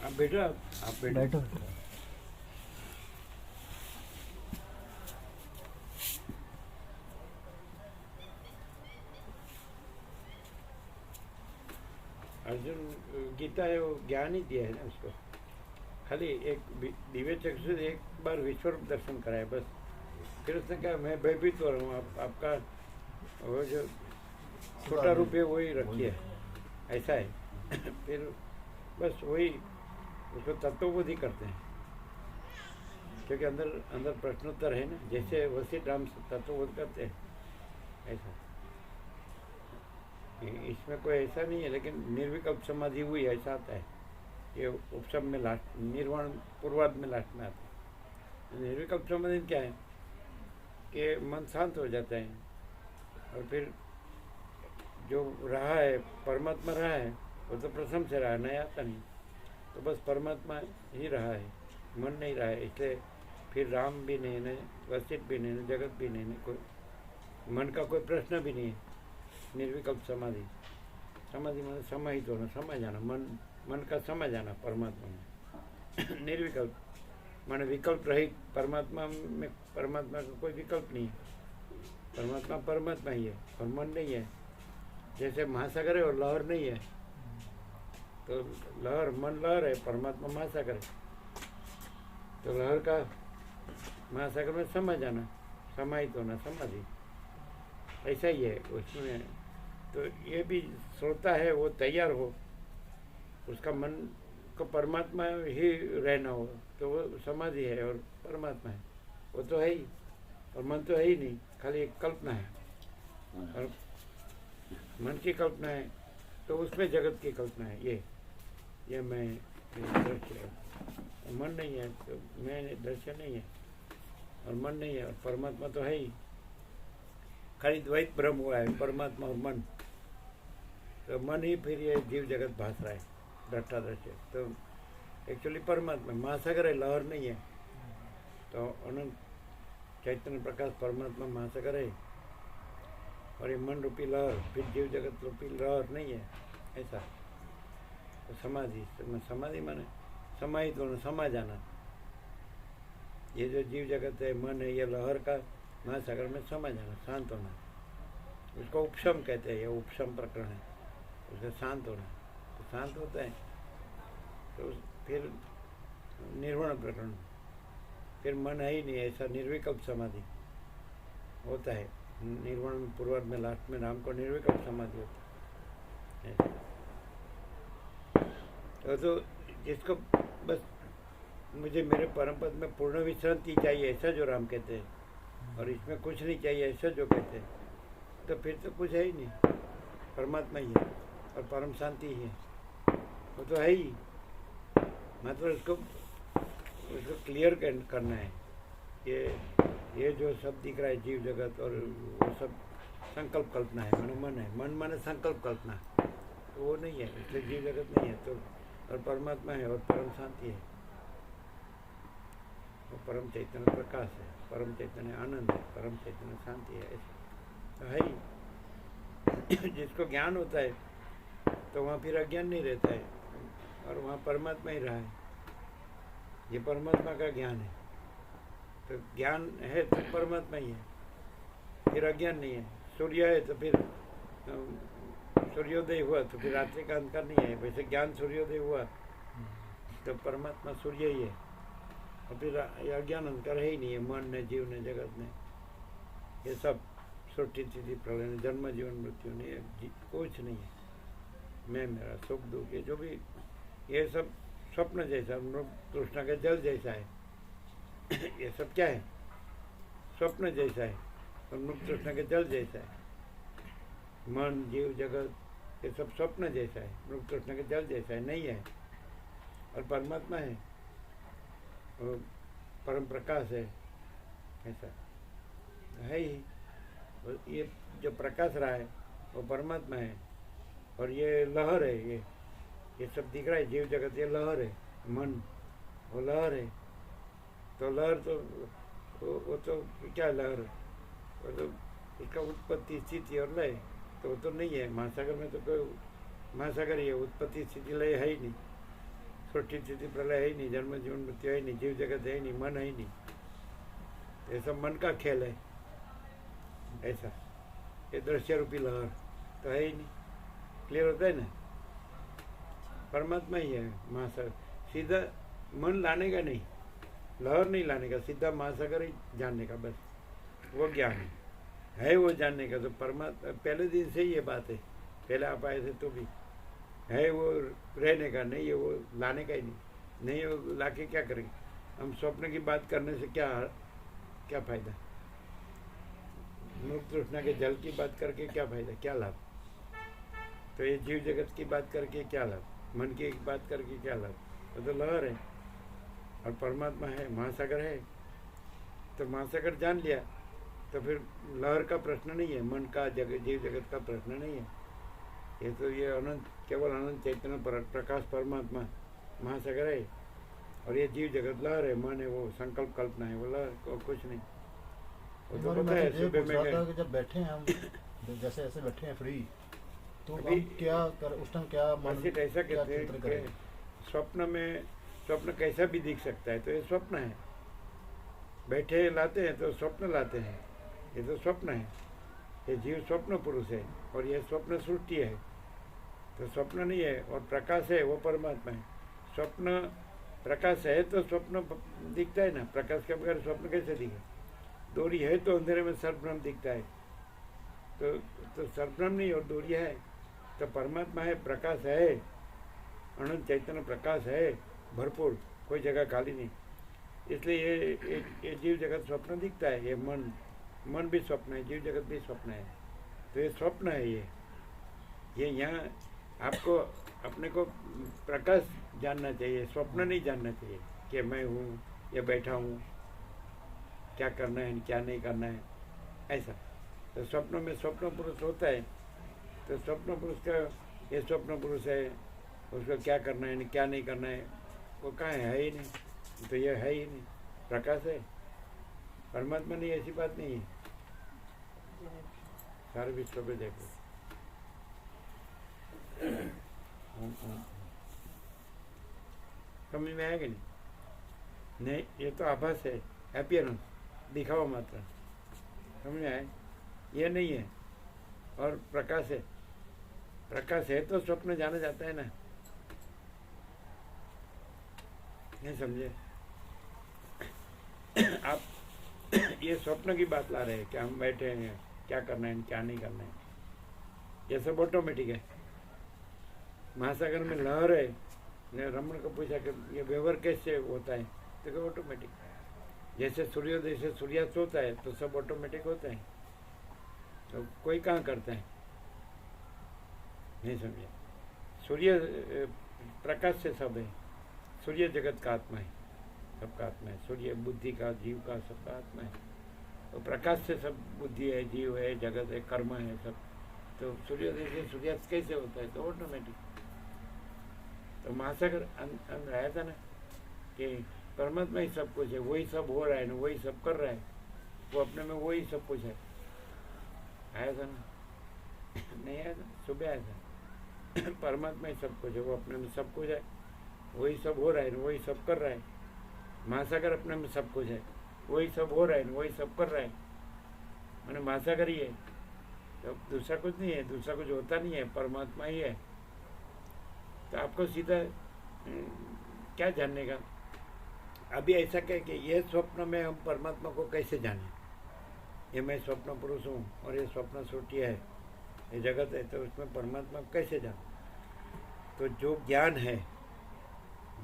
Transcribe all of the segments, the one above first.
आप बैठो, आप बैठो। बैठो। अर्जुन गीता है वो ज्ञान ही दिया है ना उसको, खाली एक दिव्य चक्षु से एक बार विश्व दर्शन कराया बस। फिर उसने कहा मैं भयभीत हो रहा हूँ, आपका वो जो छोटा रूप है वही रखिए, ऐसा है। फिर बस वही उसको तत्वबोधि करते हैं, क्योंकि अंदर अंदर प्रश्नोत्तर है ना, जैसे वशिष्ठ राम तत्वबोध करते हैं ऐसा। इसमें कोई ऐसा नहीं है, लेकिन निर्विकल्प समाधि हुई ऐसा आता है। ये उपशम में लास्ट, निर्वाण पूर्वार्ध में लास्ट में आता है। निर्विकल्प समाधि क्या है कि मन शांत हो जाता है और फिर जो रहा है परमात्मा रहा है वो तो प्रथम से रहा, नया आता नहीं। तो बस परमात्मा ही रहा है, मन नहीं रहा है। इसलिए फिर राम भी नहीं है, वशिष्ठ भी नहीं है, जगत भी नहीं है, कोई मन का कोई प्रश्न भी नहीं है। निर्विकल्प समाधि, समाधि मतलब समाहित होना, समझ जाना, मन का समझ जाना परमात्मा में। निर्विकल्प माने विकल्प रहित परमात्मा में, परमात्मा का कोई विकल्प नहीं है। परमात्मा परमात्मा ही है और मन नहीं है। जैसे महासागर है और लहर नहीं है, तो लहर मन लहर है, परमात्मा महासागर है। तो लहर का महासागर में समझ जाना, समाहित होना, समाधि ऐसा ही है उसमें। तो ये भी श्रोता है वो तैयार हो, उसका मन को परमात्मा ही रहना हो, तो वो समाधि है और परमात्मा है, वो तो है ही। और मन तो है ही नहीं, खाली एक कल्पना है। और मन की कल्पना है तो उसमें जगत की कल्पना है। ये मैं दृश्य है, मन नहीं है तो मैं दृश्य नहीं है, और मन नहीं है और परमात्मा तो है ही। खाली द्वैत भ्रम हुआ है, परमात्मा और मन। तो मन ही फिर ये जीव जगत भास रहा है, दृष्टा दृश्य। तो एक्चुअली परमात्मा महासागर है, लहर नहीं है। तो अनंत चैतन्य प्रकाश परमात्मा महासागर है, और ये मन रूपी लहर, फिर जीव जगत रूपी लहर नहीं है ऐसा। तो समाधि, समाधि माने समाहित होना, समा जाना। ये जो जीव जगत है, मन है, ये लहर का महासागर में समा जाना, शांत होना, उसको उपशम कहते हैं। ये उपशम प्रकरण है, उसे शांत होना। तो शांत होता है तो फिर निर्वाण प्रकरण, फिर मन है ही नहीं, ऐसा निर्विकल्प समाधि होता है। निर्वाण में पूर्वार्ध में लास्ट में राम को निर्विकल्प समाधि होता है। तो जिसको बस मुझे मेरे परम पद में पूर्ण विश्रांति चाहिए ऐसा जो राम कहते हैं, और इसमें कुछ नहीं चाहिए ऐसा जो कहते हैं, तो फिर तो कुछ है ही नहीं, परमात्मा ही है और परम शांति ही है, वो तो है ही। मतलब उसको क्लियर करना है। ये जो सब दिख रहा है जीव जगत और वो सब संकल्प कल्पना है, मन है, मन माने संकल्प कल्पना, तो वो नहीं है, इसलिए जीव जगत नहीं है। तो और परमात्मा है और परम शांति है, वो परम चैतन्य प्रकाश है, परम चैतन्य आनंद है, परम चैतन्य शांति है, ऐसा तो है ही। जिसको ज्ञान होता है तो वहाँ फिर अज्ञान नहीं रहता है, और वहाँ परमात्मा ही रहा है। ये परमात्मा का ज्ञान है, तो ज्ञान है तो परमात्मा ही है, फिर अज्ञान नहीं है। सूर्य है तो फिर सूर्योदय हुआ तो फिर रात्रि का अंधकार नहीं है। वैसे ज्ञान सूर्योदय हुआ तो परमात्मा सूर्य ही है, और फिर अज्ञान अंधकार है ही नहीं है। मन ने, जीव ने, जगत ने, ये सब सृष्टि स्थिति प्रलय ने, जन्म जीवन मृत्यु ने, कुछ नहीं है। मैं, मेरा, सुख दुख, ये जो भी, ये सब स्वप्न जैसा, मृग तृष्णा के जल जैसा है। ये सब क्या है? स्वप्न जैसा है और मृग तृष्णा के जल जैसा है। मन, जीव, जगत, ये सब स्वप्न जैसा है, मृग तृष्णा के जल जैसा है, नहीं है। और परमात्मा है, वो परम प्रकाश है, ऐसा है ही। ये जो प्रकाश रहा है वो परमात्मा है, और ये लहर है। ये सब दिख रहा है जीव जगत, ये लहर है। मन वो लहर है, तो लहर तो वो तो क्या लहर, वो तो उसका उत्पत्ति स्थिति और लय, तो वो तो नहीं है। महासागर में तो कोई महासागर ही है, उत्पत्ति स्थिति लय है ही नहीं, सृष्टि स्थिति प्रलय है ही नहीं, जन्म जीवन मृत्यु है ही नहीं, जीव जगत है ही नहीं, मन है ही नहीं, ये सब मन का खेल है। ऐसा ये दृश्य रूपी लहर तो है ही नहीं। क्लियर होता है ना? परमात्मा ही है महासागर। सीधा मन लाने का नहीं, लहर नहीं लाने का, सीधा महासागर ही जानने का, बस वो ज्ञान है वो जानने का। तो परमात्मा पहले दिन से ही ये बात है, पहले आप आए थे तो भी है वो रहने का, नहीं है वो लाने का ही नहीं वो ला के क्या करेंगे हम? स्वप्न की बात करने से क्या क्या फायदा? मुक्त तृष्णा के जल की बात करके क्या फायदा, क्या लाभ? तो ये जीव जगत की बात करके क्या लाभ? मन की बात करके क्या लाभ? वो तो लहर है और परमात्मा है, महासागर है। तो महासागर जान लिया तो फिर लहर का प्रश्न नहीं है, मन का जीव जगत का प्रश्न नहीं है। ये तो ये अनंत, केवल अनंत चैतन्य प्रकाश परमात्मा महासागर है और ये जीव जगत लहर है, मन है, वो संकल्प कल्पना है, वो लहर, कुछ नहीं। वो तो पता है सुबह में जब बैठे हैं हम, जैसे ऐसे बैठे हैं फ्री, तो हम क्या कर, उस टाइम क्या मन, ऐसा कहते हैं कि स्वप्न कैसा भी दिख सकता है, तो ये स्वप्न है। बैठे लाते हैं तो स्वप्न लाते हैं, ये तो स्वप्न है। ये जीव स्वप्न पुरुष है और ये स्वप्न सृष्टि है, तो स्वप्न नहीं है। और प्रकाश है, वो परमात्मा है। स्वप्न प्रकाश है तो स्वप्न दिखता है ना, प्रकाश के बगैर स्वप्न कैसे दिखे? दूरी है तो अंधेरे में सर्वभ्रम दिखता है, तो सर्वभ्रम नहीं और दूरी है, तो परमात्मा है, प्रकाश है, अनंत चैतन्य प्रकाश है भरपूर, कोई जगह खाली नहीं। इसलिए ये जीव जगत स्वप्न दिखता है, ये मन भी स्वप्न है, जीव जगत भी स्वप्न है। तो ये स्वप्न है, ये यहाँ आपको अपने को प्रकाश जानना चाहिए, स्वप्न नहीं जानना चाहिए कि मैं हूँ या बैठा हूँ, क्या करना है क्या नहीं करना है, ऐसा। तो स्वप्न में स्वप्न पुरुष होता है, तो स्वप्न पुरुष का ये स्वप्न पुरुष है, उसको क्या करना है क्या नहीं करना है वो कहाँ है ही नहीं। तो ये है ही नहीं, प्रकाश है, परमात्मा नहीं, ऐसी बात नहीं है। सारे विश्व पे देखो। समझ में आएगा नहीं? ये तो आभास है, अपीयरेंस, दिखावा मात्र। समझ में आए? ये नहीं है। और प्रकाश है, प्रकाश है तो स्वप्न जाना जाता है ना, नहीं समझे? आप ये स्वप्न की बात ला रहे हैं कि हम बैठे हैं, क्या करना है क्या नहीं करना है, ये सब ऑटोमेटिक है। महासागर में लहर है, ने रमन को पूछा कि ये व्यवहार कैसे होता है, तो ऑटोमेटिक। जैसे सूर्योदय से सूर्यास्त होता है तो सब ऑटोमेटिक होता है, तो कोई कहाँ करता है, नहीं समझे? सूर्य प्रकाश से सब है, सूर्य जगत का आत्मा है, सबका आत्मा है। सूर्य बुद्धि का, जीव का, सबका आत्मा है। तो प्रकाश से सब बुद्धि है, जीव है, जगत है, कर्म है, सब। तो सूर्योदय से सूर्यास्त कैसे होता है, तो ऑटोमेटिक। तो महासागर आया था ना कि परमात्मा ही सब कुछ है, वही सब हो रहा है ना, वही सब कर रहा है, वो अपने में वही सब कुछ है। आया था ना? नहीं आया था? सुबह आया था। परमात्मा ही सब कुछ है, वो अपने में सब कुछ है, वही सब हो रहा है ना, वही सब कर रहा है। महासागर अपने में सब कुछ है, वही सब हो रहा है ना, वही सब कर रहा है। मैंने महासागर ही है, तो दूसरा कुछ नहीं है, दूसरा कुछ होता नहीं है, परमात्मा ही है। तो आपको सीधा क्या जानने का? अभी ऐसा कह कि ये स्वप्न में हम परमात्मा को कैसे जाने? ये मैं स्वप्न पुरुष हूँ और ये स्वप्न सृष्टि है, ये जगत है, तो उसमें परमात्मा कैसे जाने? तो जो ज्ञान है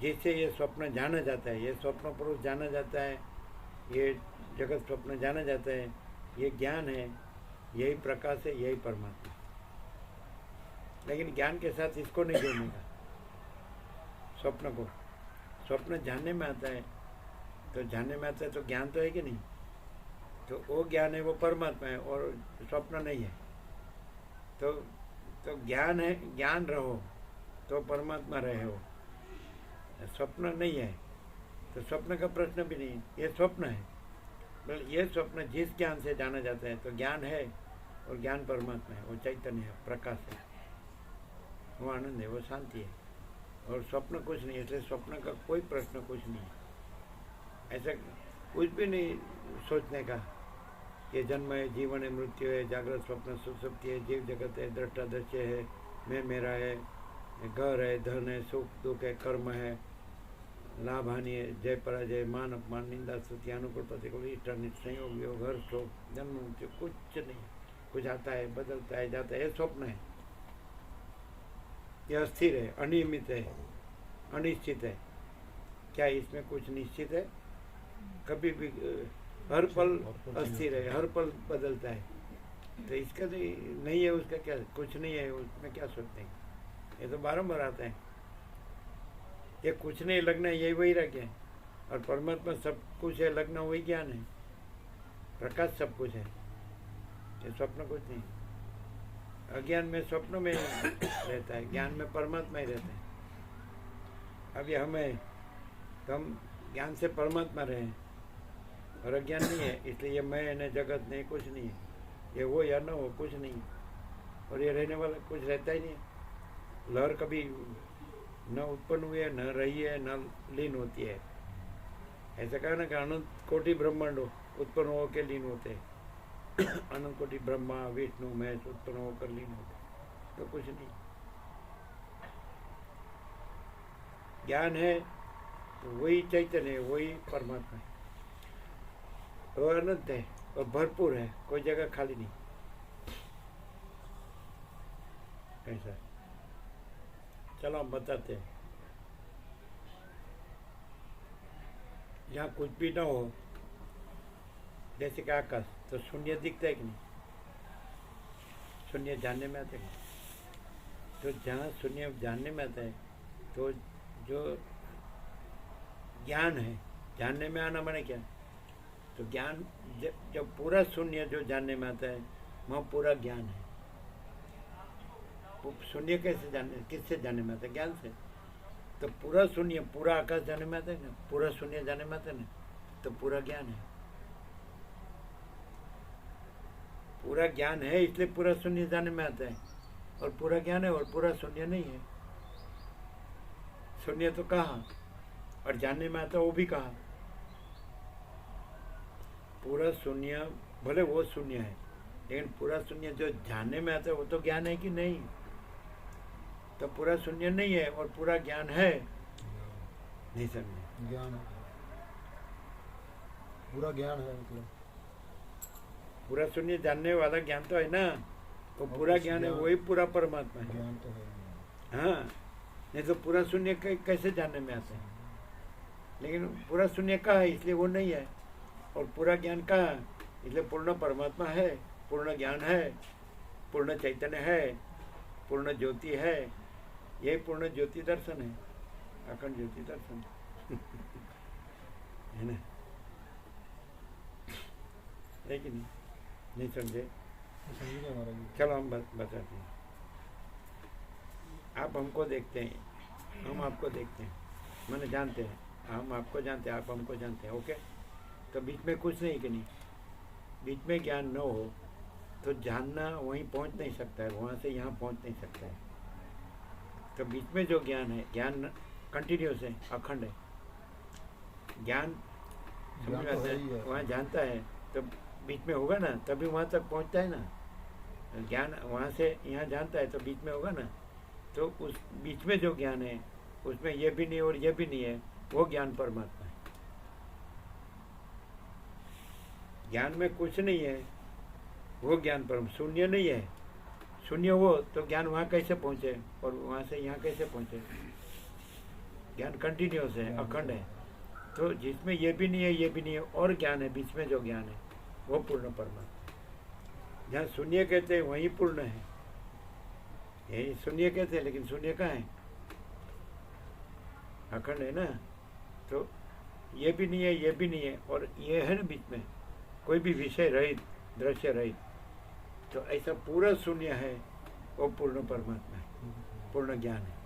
जिससे ये स्वप्न जाना जाता है, ये स्वप्न पुरुष जाना जाता है, ये जगत स्वप्न जाना जाता है, ये ज्ञान है, यही प्रकाश है, यही परमात्मा। लेकिन ज्ञान के साथ इसको नहीं जोड़ने का, स्वप्न को। स्वप्न जानने में आता है, तो जानने में आता है तो ज्ञान तो है कि नहीं? तो वो ज्ञान है, वो परमात्मा है और स्वप्न नहीं है। तो ज्ञान है, ज्ञान रहो तो परमात्मा रहे हो, स्वप्न नहीं है। तो स्वप्न का प्रश्न भी नहीं, ये स्वप्न है। ये स्वप्न जिस ज्ञान से जाना जाता है, तो ज्ञान है और ज्ञान परमात्मा है, वो चैतन्य है, प्रकाश है, वो आनंद है, वो शांति है। और स्वप्न कुछ नहीं, इसलिए स्वप्न का कोई प्रश्न कुछ नहीं है। ऐसा कुछ भी नहीं सोचने का। ये जन्म है, जीवन है, मृत्यु है, जागृत स्वप्न सुसुप्ति है, जीव जगत है, दृष्टा दृश्य है, मैं मेरा है, घर है, धन है, सुख दुख है, कर्म है, लाभ हानि है, जय पराजय, मान अपमान, निंदा स्तुति, अनुकूल प्रतिकूल, इष्ट अनिष्ट, संयोग वियोग, हर्ष शोक, जन्म मृत्यु, कुछ नहीं। कुछ आता है, बदलता है, जाता है, ये स्वप्न है। ये अस्थिर है, अनियमित है, अनिश्चित है। क्या इसमें कुछ निश्चित है? कभी भी हर पल अस्थिर है, हर पल बदलता है। तो इसका नहीं है, उसका क्या, कुछ नहीं है, उसमें क्या सोचते हैं? ये तो बारंबार आता है। ये कुछ नहीं, लगना है, यही वही रह गया है। और परमात्मा सब कुछ है, लगना वही ज्ञान है। प्रकाश सब कुछ है, ये स्वप्न कुछ नहीं। अज्ञान में स्वप्न में रहता है, ज्ञान में परमात्मा ही रहता है। अब ये हमें, तो हम ज्ञान से परमात्मा रहे हैं और अज्ञान नहीं है, इसलिए ये मैं न जगत नहीं, कुछ नहीं है। ये हो या न हो, कुछ नहीं। और ये रहने वाला कुछ रहता ही नहीं है। लहर कभी न उत्पन्न हुई है, न रही है, न लीन होती है। ऐसा कहा ना कि अनंत कोटि ब्रह्मांडों उत्पन्न होकर लीन होते हैं। अनंत कोटि ब्रह्मा विष्णु महेश उत्पन्न होकर लीन होते, तो कुछ नहीं। ज्ञान है तो वही चैतन्य है, वही परमात्मा है। वो अनंत है और भरपूर है, कोई जगह खाली नहीं। ऐसा चलो हम बताते हैं। जहाँ कुछ भी ना हो, जैसे कि आकाश, तो शून्य दिखता है कि नहीं? शून्य जानने में आता है। तो जहाँ शून्य जानने में आता है, तो जो ज्ञान है, जानने में आना माने क्या? तो ज्ञान जब पूरा शून्य जो जानने में आता है, वह पूरा ज्ञान है। शून्य कैसे जानने, किससे जानने में आता है? ज्ञान से। तो पूरा शून्य, पूरा आकाश जानने में आता है ना, पूरा शून्य जानने में आता है ना, तो पूरा ज्ञान है। पूरा ज्ञान है, इसलिए पूरा शून्य जानने में आता है। और पूरा ज्ञान है और पूरा शून्य नहीं है। शून्य तो कहाँ, और जानने में आता है वो भी कहाँ। पूरा शून्य, भले वो शून्य है, लेकिन पूरा शून्य जो जानने में आता है वो तो ज्ञान है कि नहीं? तो पूरा शून्य नहीं है और पूरा ज्ञान है, नहीं समझे? ज्ञान है, पूरा ज्ञान है, मतलब पूरा शून्य जानने वाला ज्ञान तो है ना, तो पूरा ज्ञान है, वही पूरा परमात्मा है। ज्ञान तो है। हाँ, नहीं तो पूरा शून्य कैसे जानने में आता है? लेकिन पूरा शून्य कहाँ है, इसलिए वो नहीं है। और पूरा ज्ञान कहाँ, इसलिए पूर्ण परमात्मा है, पूर्ण ज्ञान है, पूर्ण चैतन्य है, पूर्ण ज्योति है। यही पूर्ण ज्योति दर्शन है, अखंड ज्योति दर्शन है ना? लेकिन नहीं समझे? समझिए महाराज जी। चलो हम बताते हैं। आप हमको देखते हैं, हम आपको देखते हैं, मैंने जानते हैं, हम आपको जानते हैं, आप हमको जानते हैं। ओके, तो बीच में कुछ नहीं कि नहीं? बीच में ज्ञान न हो तो जानना वहीं पहुंच नहीं सकता है, वहाँ से यहाँ पहुंच नहीं सकता है। तो बीच में जो ज्ञान है, ज्ञान कंटिन्यूस है, अखंड है। ज्ञान समझ में आता है, वहाँ जानता है, तो बीच में होगा ना, तभी वहाँ तक पहुँचता है ना। ज्ञान वहाँ से यहाँ जानता है, तो बीच में होगा ना। तो उस बीच में जो ज्ञान है, उसमें ये भी नहीं और ये भी नहीं है, वो ज्ञान परमात्मा है। ज्ञान में कुछ नहीं है, वो ज्ञान परम। शून्य नहीं है, शून्य हो तो ज्ञान वहाँ कैसे पहुँचे और वहाँ से यहाँ कैसे पहुँचे? ज्ञान कंटिन्यूस है, अखंड है। तो जिसमें ये भी नहीं है, ये भी नहीं है, और ज्ञान है, बीच में जो ज्ञान है, वो पूर्ण परमात्मा। जहाँ शून्य कहते हैं वहीं पूर्ण है। यही शून्य कहते हैं, लेकिन शून्य कहाँ है? अखंड है ना। तो ये भी नहीं है, ये भी नहीं है, और ये है ना बीच में, कोई भी विषय रहित, दृश्य रहित। तो ऐसा पूरा शून्य है, वो पूर्ण परमात्मा है, पूर्ण ज्ञान है।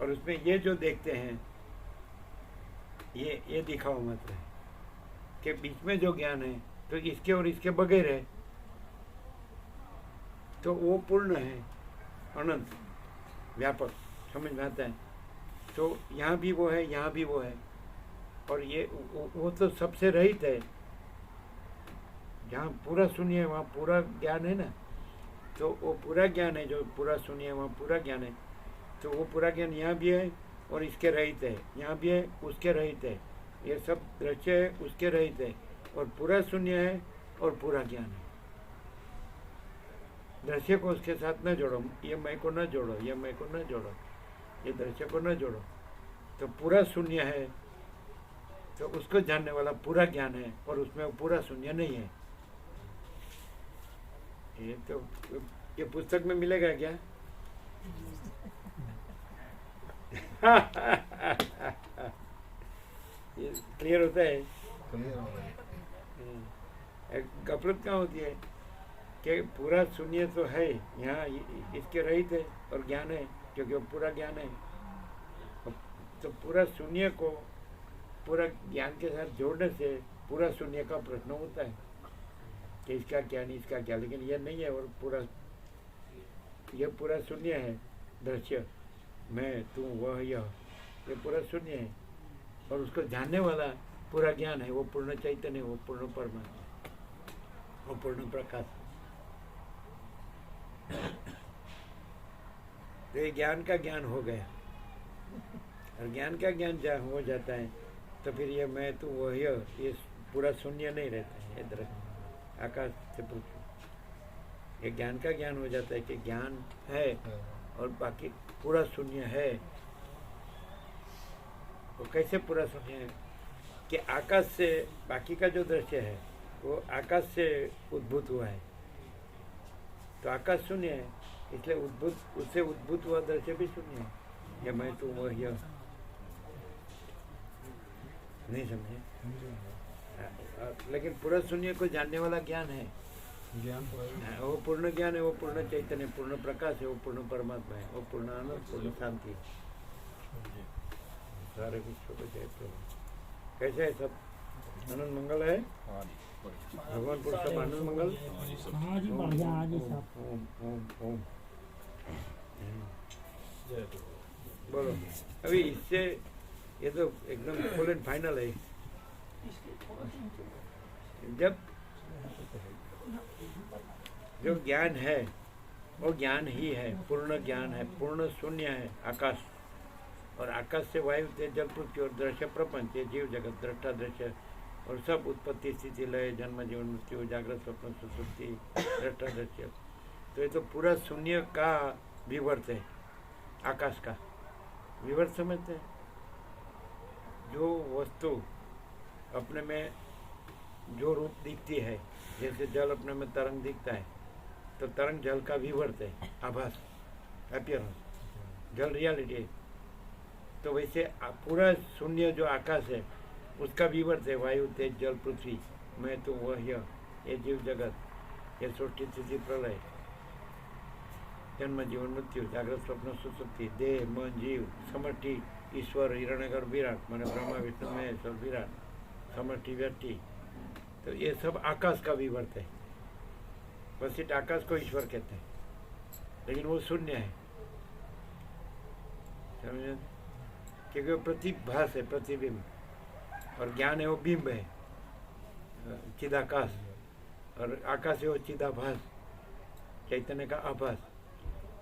और उसमें ये जो देखते हैं, ये दिखावा मात्र है कि बीच में जो ज्ञान है, तो इसके और इसके बगैर है, तो वो पूर्ण है, अनंत, व्यापक। समझ में आता है? तो यहाँ भी वो है, यहाँ भी वो है, और ये वो तो सबसे रहित है। जहाँ पूरा शून्य है वहाँ पूरा ज्ञान है ना, तो वो पूरा ज्ञान है, जो पूरा शून्य है वहाँ पूरा ज्ञान है। तो वो पूरा ज्ञान यहाँ भी है और इसके रहित है, यहाँ भी है उसके रहित है, ये सब दृश्य है उसके रहित है, और पूरा शून्य है और पूरा ज्ञान है। दृश्य को उसके साथ न जोड़ो, ये मैं को न जोड़ो, ये मैं को न जोड़ो, ये दृश्य को न जोड़ो। तो पूरा शून्य है, तो उसको जानने वाला पूरा ज्ञान है, और उसमें वो पूरा शून्य नहीं है। ये पुस्तक में मिलेगा क्या? ये क्लियर होता है? गफलत कहाँ होती है कि पूरा शून्य तो है यहाँ, इसके रहित है और ज्ञान है, क्योंकि वो पूरा ज्ञान है। तो पूरा शून्य को पूरा ज्ञान के साथ जोड़ने से पूरा शून्य का प्रश्न होता है कि इसका क्या नहीं, इसका क्या, लेकिन यह नहीं है। और पूरा यह पूरा शून्य है, दृश्य मैं तू वह यह, ये पूरा शून्य है, और उसको जानने वाला पूरा ज्ञान है, वो पूर्ण चैतन्य, वो पूर्ण परमात्मा, वो पूर्ण प्रकाश। तो ये ज्ञान का ज्ञान हो गया, और ज्ञान का ज्ञान जहाँ हो जाता है तो फिर ये मैं तू वह यह, ये पूरा शून्य नहीं रहता है। ये दृश्य आकाश से पृथ्वी, ये ज्ञान का ज्ञान हो जाता है कि ज्ञान है और बाकी पूरा शून्य है। वो कैसे पूरा शून्य है कि आकाश से बाकी का जो दृश्य है वो आकाश से उद्भूत हुआ है, तो आकाश शून्य है, इसलिए उद्भूत, उससे उद्भूत हुआ दृश्य भी शून्य है। या मैं तू वह यह, नहीं समझे? लेकिन पूरा शून्य को जानने वाला ज्ञान है, ज्ञान तो है, वो पूर्ण ज्ञान है, वो पूर्ण चैतन्य, पूर्ण प्रकाश है, वो पूर्ण परमात्मा है, वो पूर्ण आनंद, पूर्ण शांति है। सारे विश्व को जय प्रभु। कैसे है सब? आनंद मंगल है, भगवान पुरुषोत्तम आनंद मंगल। हाँ जी, बढ़िया। हाँ जी सब। ओम ओम ओम। बोलो अभी इससे, ये तो एकदम फुल एंड फाइनल है। जब जो ज्ञान है वो ज्ञान ही है, पूर्ण ज्ञान है, पूर्ण शून्य है आकाश, और आकाश से वायु तेज जल पृथ्वी और दृश्य प्रपंच, जीव जगत, दृष्टा दृश्य, और सब उत्पत्ति स्थिति लय जन्म जीवन मृत्यु जागृत स्वप्न सुसुप्ति दृष्टा दृश्य। तो ये तो पूरा शून्य का विवर्त है, आकाश का विवर्त समझते हैं। जो वस्तु अपने में जो रूप दिखती है, जैसे जल अपने में तरंग दिखता है, तो तरंग जल का विवर्त है, आभास, अपीयरेंस, जल रियलिटी है। तो वैसे पूरा शून्य जो आकाश है उसका विवर्त है, वायु तेज जल पृथ्वी, मैं तो वह यह, ये जीव जगत, ये सृष्टि स्थिति प्रलय, जन्म जीवन मृत्यु जागृत स्वप्न सुसुप्ति, देह मन जीव समष्टि ईश्वर हिरण्यगर्भ विराट, माने ब्रह्मा विष्णु महेश्वर विराट समष्टि व्यक्ति। तो ये सब आकाश का विवर्त है, बस इस आकाश को ईश्वर कहते हैं, लेकिन वो शून्य है, समझे? क्योंकि वो प्रतिभास है, प्रतिबिंब, और ज्ञान है वो बिंब है, चिदाकाश, और आकाश है वो चिदाभास, चैतन्य का आभास।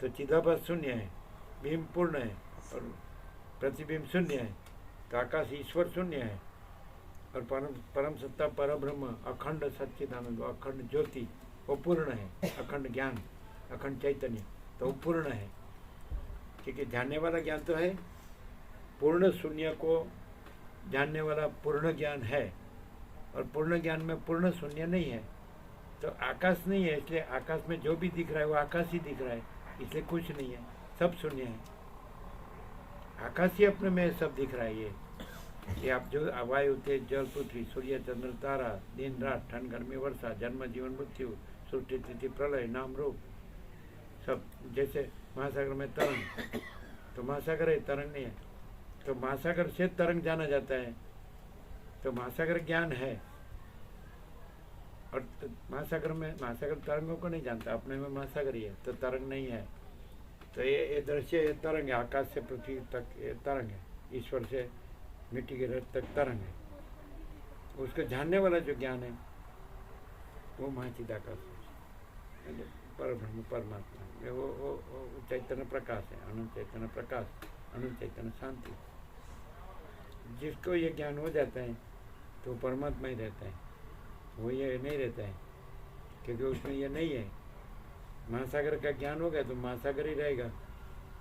तो चिदाभास शून्य है, बिंब पूर्ण है, और प्रतिबिंब शून्य है। तो आकाश ईश्वर शून्य है, और परम सत्ता परब्रह्म अखंड सच्चिदानंद, अखंड ज्योति, वो पूर्ण है, अखंड ज्ञान, अखंड चैतन्य, तो वो पूर्ण है। क्योंकि जानने वाला ज्ञान तो है, पूर्ण शून्य को जानने वाला पूर्ण ज्ञान है, और पूर्ण ज्ञान में पूर्ण शून्य नहीं है। तो आकाश नहीं है, इसलिए आकाश में जो भी दिख रहा है वो आकाश ही दिख रहा है, इसलिए कुछ नहीं है, सब शून्य है। आकाश ही अपने में सब दिख रहा है। ये कि आप जो वायु तेज जल पृथ्वी सूर्य चंद्र तारा दिन रात ठंड गर्मी वर्षा जन्म जीवन मृत्यु सृष्टि स्थिति प्रलय नाम रूप सब, जैसे महासागर में तरंग, तो महासागर है, तरंग नहीं है। तो महासागर से तरंग जाना जाता है, तो महासागर ज्ञान है, और महासागर में महासागर तरंगों को नहीं जानता, अपने में महासागर ही है, तो तरंग नहीं है। तो ये दृश्य, ये तरंग है, आकाश से पृथ्वी तक ये तरंग है। ईश्वर से मिट्टी के रथ तक तरंग है। उसको जानने वाला जो ज्ञान है वो महाचिदाकाश है, परब्रह्म परमात्मा है, वो चैतन्य प्रकाश है, अनंत चैतन्य प्रकाश, अनंत चैतन्य शांति। जिसको ये ज्ञान हो जाता है तो वो परमात्मा ही रहता है, वो ये नहीं रहता है, क्योंकि उसमें ये नहीं है। महासागर का ज्ञान हो गया तो महासागर ही रहेगा,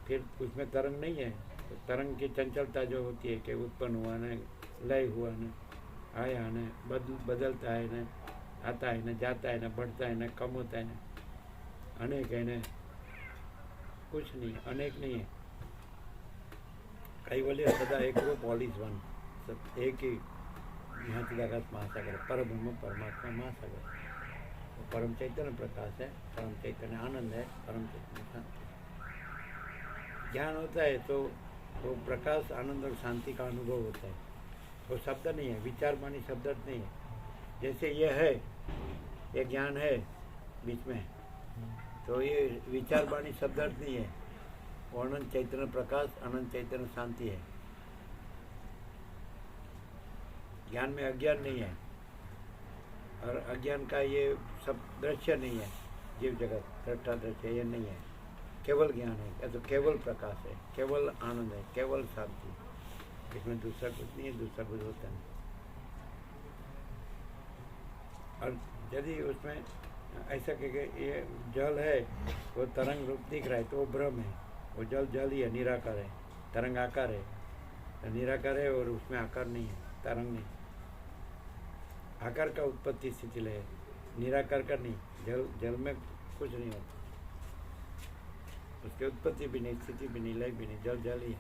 फिर उसमें तरंग नहीं है। तो तरंग की चंचलता जो होती है कि उत्पन्न हुआ न, लय हुआ न, आया न, बदलता है न, आता है न, जाता है न, बढ़ता है न, कम होता है न, अनेक है न, कुछ नहीं, अनेक नहीं है। कैवल्य सदा एक रूप, ऑल इज वन, सब एक ही महाचिदाकाश महासागर, परब्रह्म परमात्मा महासागर, वो परम चैतन्य प्रकाश है, परम चैतन्य आनंद है, परम चैतन्य शांति। ज्ञान होता है तो वो प्रकाश, आनंद और शांति का अनुभव होता है। वो शब्द नहीं है, विचार मानी शब्द नहीं है। जैसे ये है, ये ज्ञान है बीच में, तो ये विचार वाणी शब्द नहीं है, वो अनंत चैतन्य प्रकाश, अनंत चैतन्य शांति है। ज्ञान में अज्ञान नहीं है, और अज्ञान का ये सब दृश्य नहीं है, जीव जगत दृष्टा दृश्य ये नहीं है, केवल ज्ञान है, या तो केवल प्रकाश है, केवल आनंद है, केवल शांति। इसमें दूसरा कुछ नहीं है, दूसरा कुछ होता नहीं। और यदि उसमें ऐसा कि ये जल है, वो तरंग रूप दिख रहा है तो वो ब्रह्म है, वो जल जल ही है, निराकार है, तरंग आकार है, तो निराकार है और उसमें आकार नहीं है, तरंग नहीं। आकार का उत्पत्ति स्थिति है, निराकार का नहीं। जल जल में कुछ नहीं होता, उसकी उत्पत्ति भी नहीं, स्थिति भी नहीं, लय भी नहीं, जल जल ही है।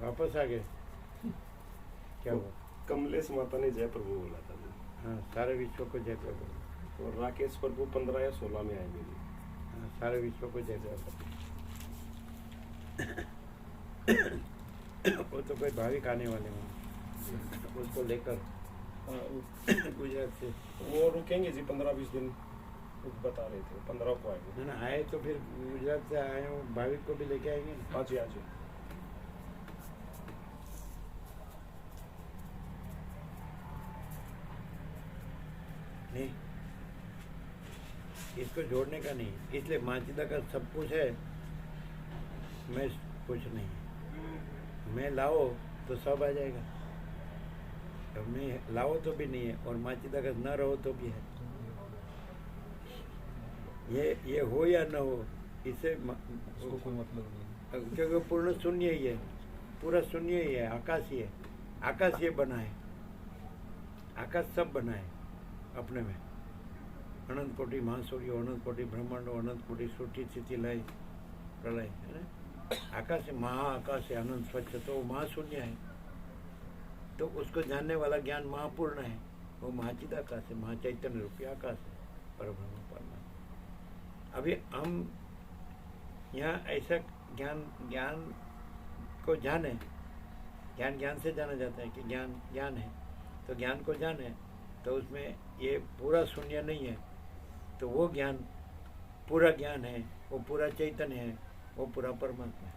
वापस आ गए, क्या हुआ? कमलेश माता ने जय प्रभु बोला था। हाँ, सारे विश्व को जय प्रभु। और राकेश प्रभु 15 या 16 में आए मेरी। हाँ, सारे विश्व को जय प्रभु। वो तो कोई भाविक आने वाले हों, उसको लेकर गुजरात से। वो रुकेंगे जी 15-20 दिन, बता रहे थे 15 को आएंगे। ना आए तो फिर गुजरात से आए हो, भाविक को भी लेके आएंगे ना। हाँ जी, हाँ जी। नहीं, इसको जोड़ने का नहीं, इसलिए माचिदा का सब कुछ है, मैं कुछ नहीं। मैं लाओ तो सब आ जाएगा, अब मैं लाओ तो भी नहीं है, और माचिदा का न रहो तो भी है। ये हो या न हो, इससे उसको कोई मतलब नहीं, क्योंकि पूर्ण शून्य ही है, पूरा शून्य ही है, आकाश ही है। आकाश ये बना है, आकाश सब बना है अपने में। अनंत कोटि महासूर्य, अनंत कोटि ब्रह्मांड, अनंत कोटि सृष्टि स्थिति लय प्रलय है ना। आकाश है, महाआकाश है, अनंत स्वच्छ, तो वो महाशून्य है। तो उसको जानने वाला ज्ञान महापूर्ण है, वो महाचिदाकाश है, महाचैतन्य रूपी आकाश है, परब्रह्म परमात्मा। अभी हम यहाँ ऐसा ज्ञान को जाने, ज्ञान से जाना जाता है कि ज्ञान है, तो ज्ञान को जाने तो उसमें ये पूरा शून्य नहीं है, तो वो ज्ञान पूरा ज्ञान है, वो पूरा चैतन्य है, वो पूरा परमात्मा है,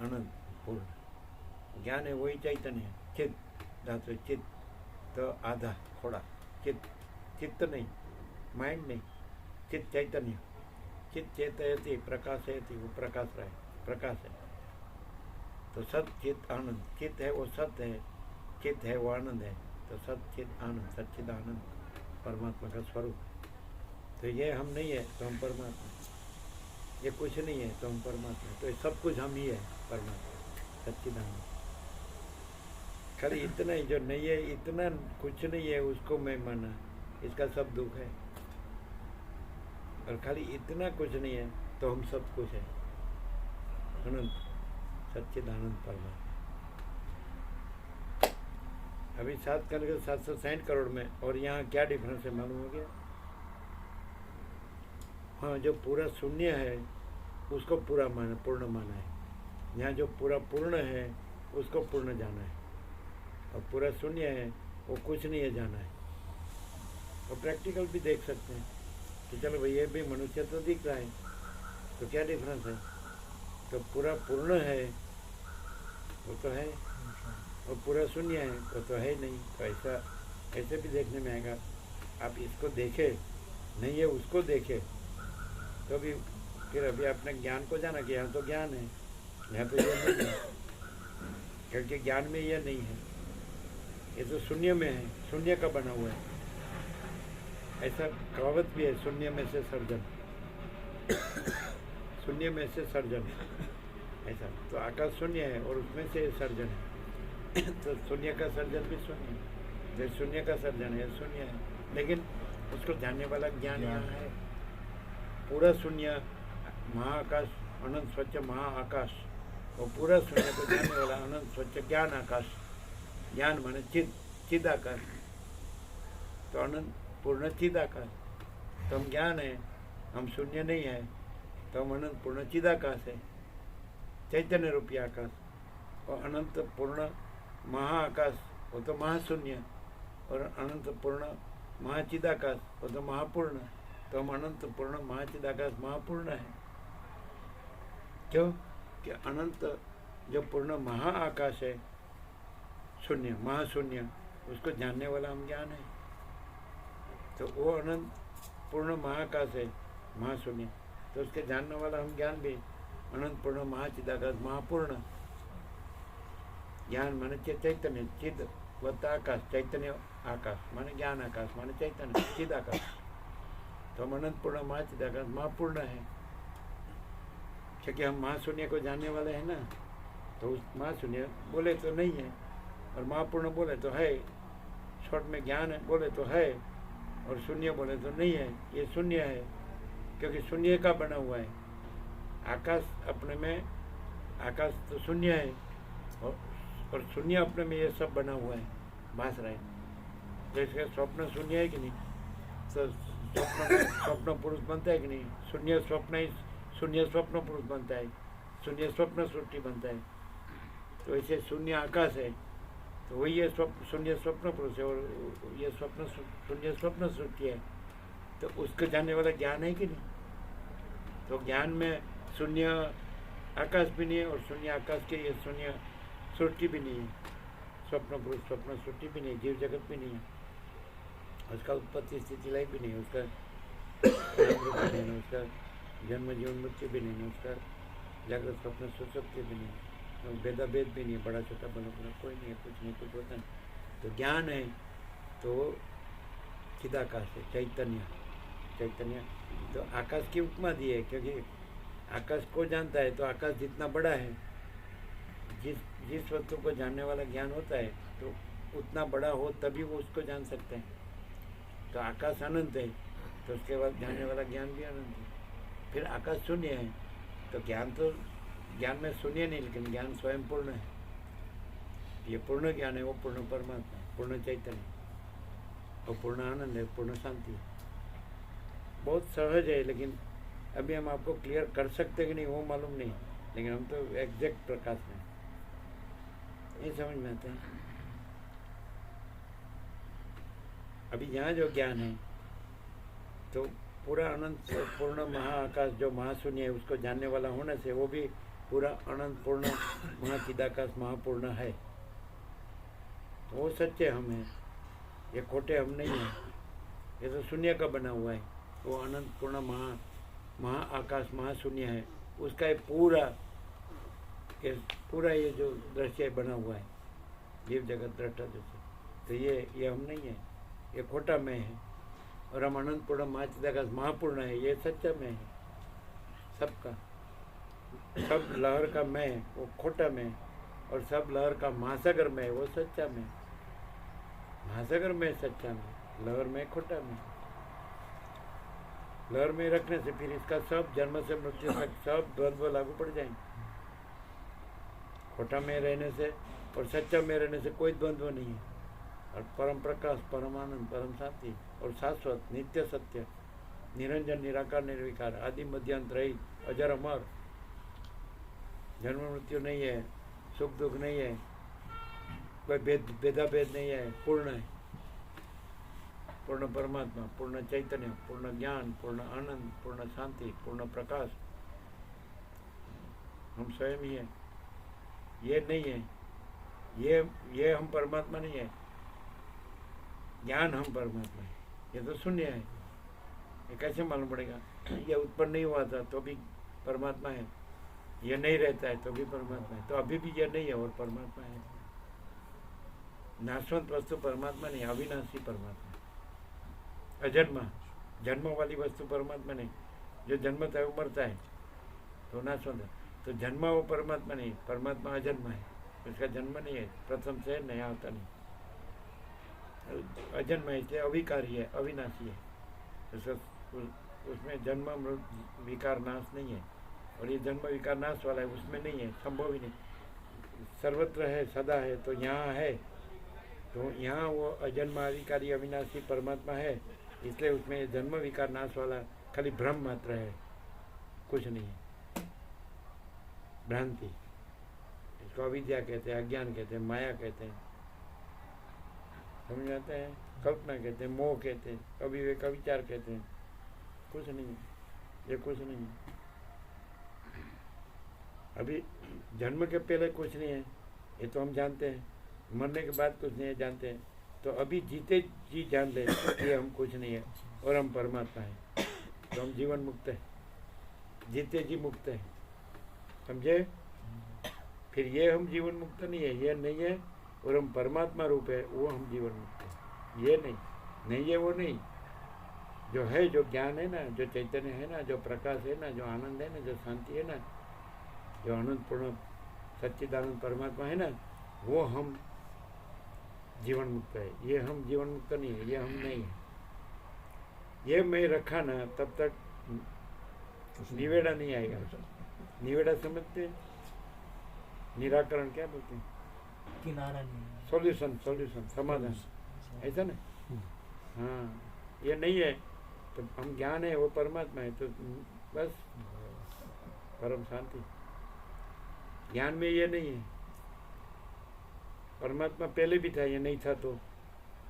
अनंत पूर्ण ज्ञान है, वही चैतन्य है। चित्त धातु चित्त, तो आधा थोड़ा चित्त नहीं, माइंड नहीं, चित्त चैतन्य, चित्त चेतयति प्रकाशयति, वो प्रकाश रहे, प्रकाश है। तो सत चित्त आनंद, चित्त है वो सत्य है, चित्त है वो आनंद है, तो सत चित्त आनंद, सच्चिद आनंद परमात्मा का स्वरूप। तो ये हम नहीं है तो हम परमात्मा, ये कुछ नहीं है तो हम परमात्मा, तो ये सब कुछ हम ही है, परमात्मा सच्चिद आनंद। खाली इतना ही जो नहीं है, इतना कुछ नहीं है उसको मैं माना, इसका सब दुख है। और खाली इतना कुछ नहीं है तो हम सब कुछ है, अनंत सच्चिदानंद परमात्मा। अभी 760 करोड़ में, और यहाँ क्या डिफरेंस है मालूम हो गया? हाँ, जो पूरा शून्य है उसको पूरा माना, पूर्ण माना है। यहाँ जो पूरा पूर्ण है उसको पूर्ण जाना है, और पूरा शून्य है वो कुछ नहीं है जाना है। और प्रैक्टिकल भी देख सकते हैं, कि चलो भाई ये भी मनुष्य तो दिख रहा है, तो क्या डिफरेंस है? तो पूरा पूर्ण है वो तो है, और पूरा शून्य है वो तो है नहीं। तो ऐसा ऐसे भी देखने में आएगा। आप इसको देखे नहीं है, उसको देखे तो भी फिर अभी आपने ज्ञान को जाना कि यहाँ तो ज्ञान है, यहाँ तो ये नहीं है, क्योंकि ज्ञान में यह नहीं है, ये तो शून्य में है, शून्य का बना हुआ है। ऐसा कहावत भी है, शून्य में से सर्जन, शून्य में से सर्जन, ऐसा। तो आकाश शून्य है और उसमें से सर्जन है। तो शून्य का सर्जन भी शून्य है, जो शून्य का सर्जन है शून्य है, लेकिन उसको जानने वाला ज्ञान यहाँ है। पूरा शून्य महाआकाश, अनंत स्वच्छ महाआकाश, और पूरा शून्य को जानने वाला अनंत स्वच्छ ज्ञान आकाश। ज्ञान माने चिदाकाश, तो अनंत पूर्ण चिदाकाश। तो हम ज्ञान है, हम शून्य नहीं है, तो हम अनंत पूर्ण चिदाकाश है, चैतन्य रूपी आकाश। और अनंत पूर्ण महाआकाश वो तो महाशून्य, और अनंत पूर्ण महाचिदाकाश वो तो महापूर्ण। तो हम अनंत पूर्ण महाचिदाकाश महापूर्ण है। क्यों? कि अनंत जो पूर्ण महाआकाश है, शून्य महाशून्य, उसको जानने वाला हम ज्ञान है। तो वो अनंत पूर्ण महाकाश है महाशून्य, तो उसके जानने वाला हम ज्ञान भी अनंत पूर्ण महाचिदाकाश महापूर्ण। ज्ञान माने चैतन्य, चिद वत्ता आकाश, चैतन्य आकाश माने ज्ञान आकाश माने चैतन्य चिद आकाश। तो हम अनंत पूर्ण महाचिदाकाश महापूर्ण है, क्योंकि हम महाशून्य को जानने वाले हैं ना। तो उस महाशून्य बोले तो नहीं है, और महापूर्ण बोले तो है, शॉर्ट में ज्ञान है बोले तो है, और शून्य बोले तो नहीं है। ये शून्य है, क्योंकि शून्य का बना हुआ है। आकाश अपने में, आकाश तो शून्य है, और शून्य अपने में ये सब बना हुआ है, भास रहा है। जैसे स्वप्न शून्य है कि नहीं, तो स्वप्न पुरुष बनता है कि नहीं? शून्य स्वप्न ही शून्य स्वप्न पुरुष बनता है, शून्य स्वप्न सृष्टि बनता है। तो ऐसे शून्य आकाश है, तो वही ये शून्य स्वप्न पुरुष है, और ये स्वप्न शून्य स्वप्न सृष्टि है। तो उसको जानने वाला ज्ञान है कि नहीं? तो ज्ञान में शून्य आकाश भी नहीं है, और शून्य आकाश के ये शून्य सृष्टि भी नहीं है, स्वप्न पुरुष स्वप्न सृष्टि भी नहीं, जीव जगत भी नहीं है, उसका उत्पत्ति स्थिति लय भी नहीं, उसका नहीं, उसका जन्म जीवन मृत्यु भी नहीं, उसका जागृत स्वप्न सुसुप्ति भी नहीं, भेदा भेद भी नहीं, बड़ा छोटा बड़ा बड़ा कोई नहीं है, कुछ नहीं, कुछ होता नहीं। तो ज्ञान है तो चिदाकाश है, चैतन्य चैतन्य। तो आकाश की उपमा दी है, क्योंकि आकाश को जानता है, तो आकाश जितना बड़ा है, जिस वस्तु को जानने वाला ज्ञान होता है, तो उतना बड़ा हो तभी वो उसको जान सकते हैं। तो आकाश अनंत है, तो उसके बाद जानने वाला ज्ञान भी अनंत है। फिर आकाश शून्य है, तो ज्ञान में शून्य नहीं, लेकिन ज्ञान स्वयं पूर्ण है। ये पूर्ण ज्ञान है, वो पूर्ण परमात्मा है, पूर्ण चैतन्य, वो पूर्ण आनंद है, पूर्ण शांति है। बहुत सहज है, लेकिन अभी हम आपको क्लियर कर सकते कि नहीं वो मालूम नहीं, लेकिन हम तो एग्जैक्ट प्रकाश में ये समझ में आते हैं। अभी यहाँ जो ज्ञान है, तो पूरा अनंत पूर्ण महाआकाश जो महाशून्य है, उसको जानने वाला होने से वो भी पूरा अनंत पूर्ण महाचिदाकाश महापूर्ण है। तो वो सच्चे हम हैं, ये खोटे हम नहीं हैं। ये तो शून्य का बना हुआ है, वो अनंत पूर्ण महाआकाश महाशून्य है, उसका ये पूरा ये जो दृश्य बना हुआ है, जीव जगत दृष्टा दृश्य, तो ये हम नहीं है, ये खोटा मैं है। और हम अनंत पूर्ण महाचिदाकाश महापूर्ण है, ये सच्चा मैं है। सबका सब लहर का मैं वो खोटा मैं, और सब लहर का महासागर में वो सच्चा में। महासागर में सच्चा में, लहर में खोटा में। लहर में रखने से फिर इसका सब जन्म से मृत्यु तक सब द्वंद्व लागू पड़ जाएंगे। खोटा में रहने से और सच्चा में रहने से कोई द्वंद्व नहीं है। और परम प्रकाश, परम आनंद, परम शांति और शाश्वत नित्य सत्य, निरंजन निराकार निर्विकार, आदि मध्यांत रहित, अजर अमर, जन्म मृत्यु नहीं है, सुख दुख नहीं है, कोई भेदा भेद नहीं है, पूर्ण है। पूर्ण परमात्मा, पूर्ण चैतन्य, पूर्ण ज्ञान, पूर्ण आनंद, पूर्ण शांति, पूर्ण प्रकाश हम स्वयं ही हैं। ये नहीं है, ये हम परमात्मा नहीं है। ज्ञान हम परमात्मा है, ये तो शून्य है। ये कैसे मालूम पड़ेगा? ये उत्पन्न नहीं हुआ था तो भी परमात्मा है, ये नहीं रहता है तो भी परमात्मा है, तो अभी भी ये नहीं है और परमात्मा है। नाशवंत वस्तु परमात्मा नहीं, अविनाशी परमात्मा, अजन्मा। जन्म वाली वस्तु परमात्मा नहीं, जो जन्मता है वो मरता है तो नाशवंत है। तो जन्मा वो परमात्मा नहीं, परमात्मा अजन्मा है, उसका जन्म नहीं है, प्रथम से नया होता नहीं। अजन्म है इसलिए अविकारी है, अविनाशी है। उसमें जन्म विकार नाश नहीं है, और ये जन्म विकार नाश वाला है, उसमें नहीं है, संभव ही नहीं। सर्वत्र है, सदा है, तो यहाँ है, तो यहाँ वो अजन्मा अविकारी अविनाशी परमात्मा है, इसलिए उसमें जन्म विकार नाश वाला खाली भ्रम मात्र है, कुछ नहीं है। भ्रांति, इसको अविद्या कहते हैं, अज्ञान कहते हैं, माया कहते हैं, समझ आता है? कल्पना कहते हैं, मोह कहते हैं, अविवेक अविचार कहते हैं। कुछ नहीं है, ये कुछ नहीं है। अभी जन्म के पहले कुछ नहीं है, ये तो हम जानते हैं। मरने के बाद कुछ नहीं है, जानते हैं। तो अभी जीते जी जान ले कि हम कुछ नहीं है और हम परमात्मा है, तो हम जीवन मुक्त है, जीते जी मुक्त है, समझे? फिर ये हम जीवन मुक्त नहीं है, ये नहीं है, और हम परमात्मा रूप है, वो हम जीवन मुक्त है। ये नहीं है, वो नहीं। जो है, जो ज्ञान है ना, जो चैतन्य है ना, जो प्रकाश है ना, जो आनंद है ना, जो शांति है ना, जो अनंतपूर्ण सच्चिदानंद परमात्मा है ना, वो हम जीवन मुक्त है। ये हम जीवन मुक्त नहीं है, ये हम नहीं है। ये मैं रखा ना, तब तक निवेड़ा नहीं आएगा। निवेड़ा समझते हैं? निराकरण क्या बोलते हैं? किनारा नहीं। सॉल्यूशन, समाधान, ऐसा ना? हाँ, ये नहीं है तो हम ज्ञान है, वो परमात्मा है, तो बस परम शांति। ज्ञान में ये नहीं है, परमात्मा पहले भी था, ये नहीं था तो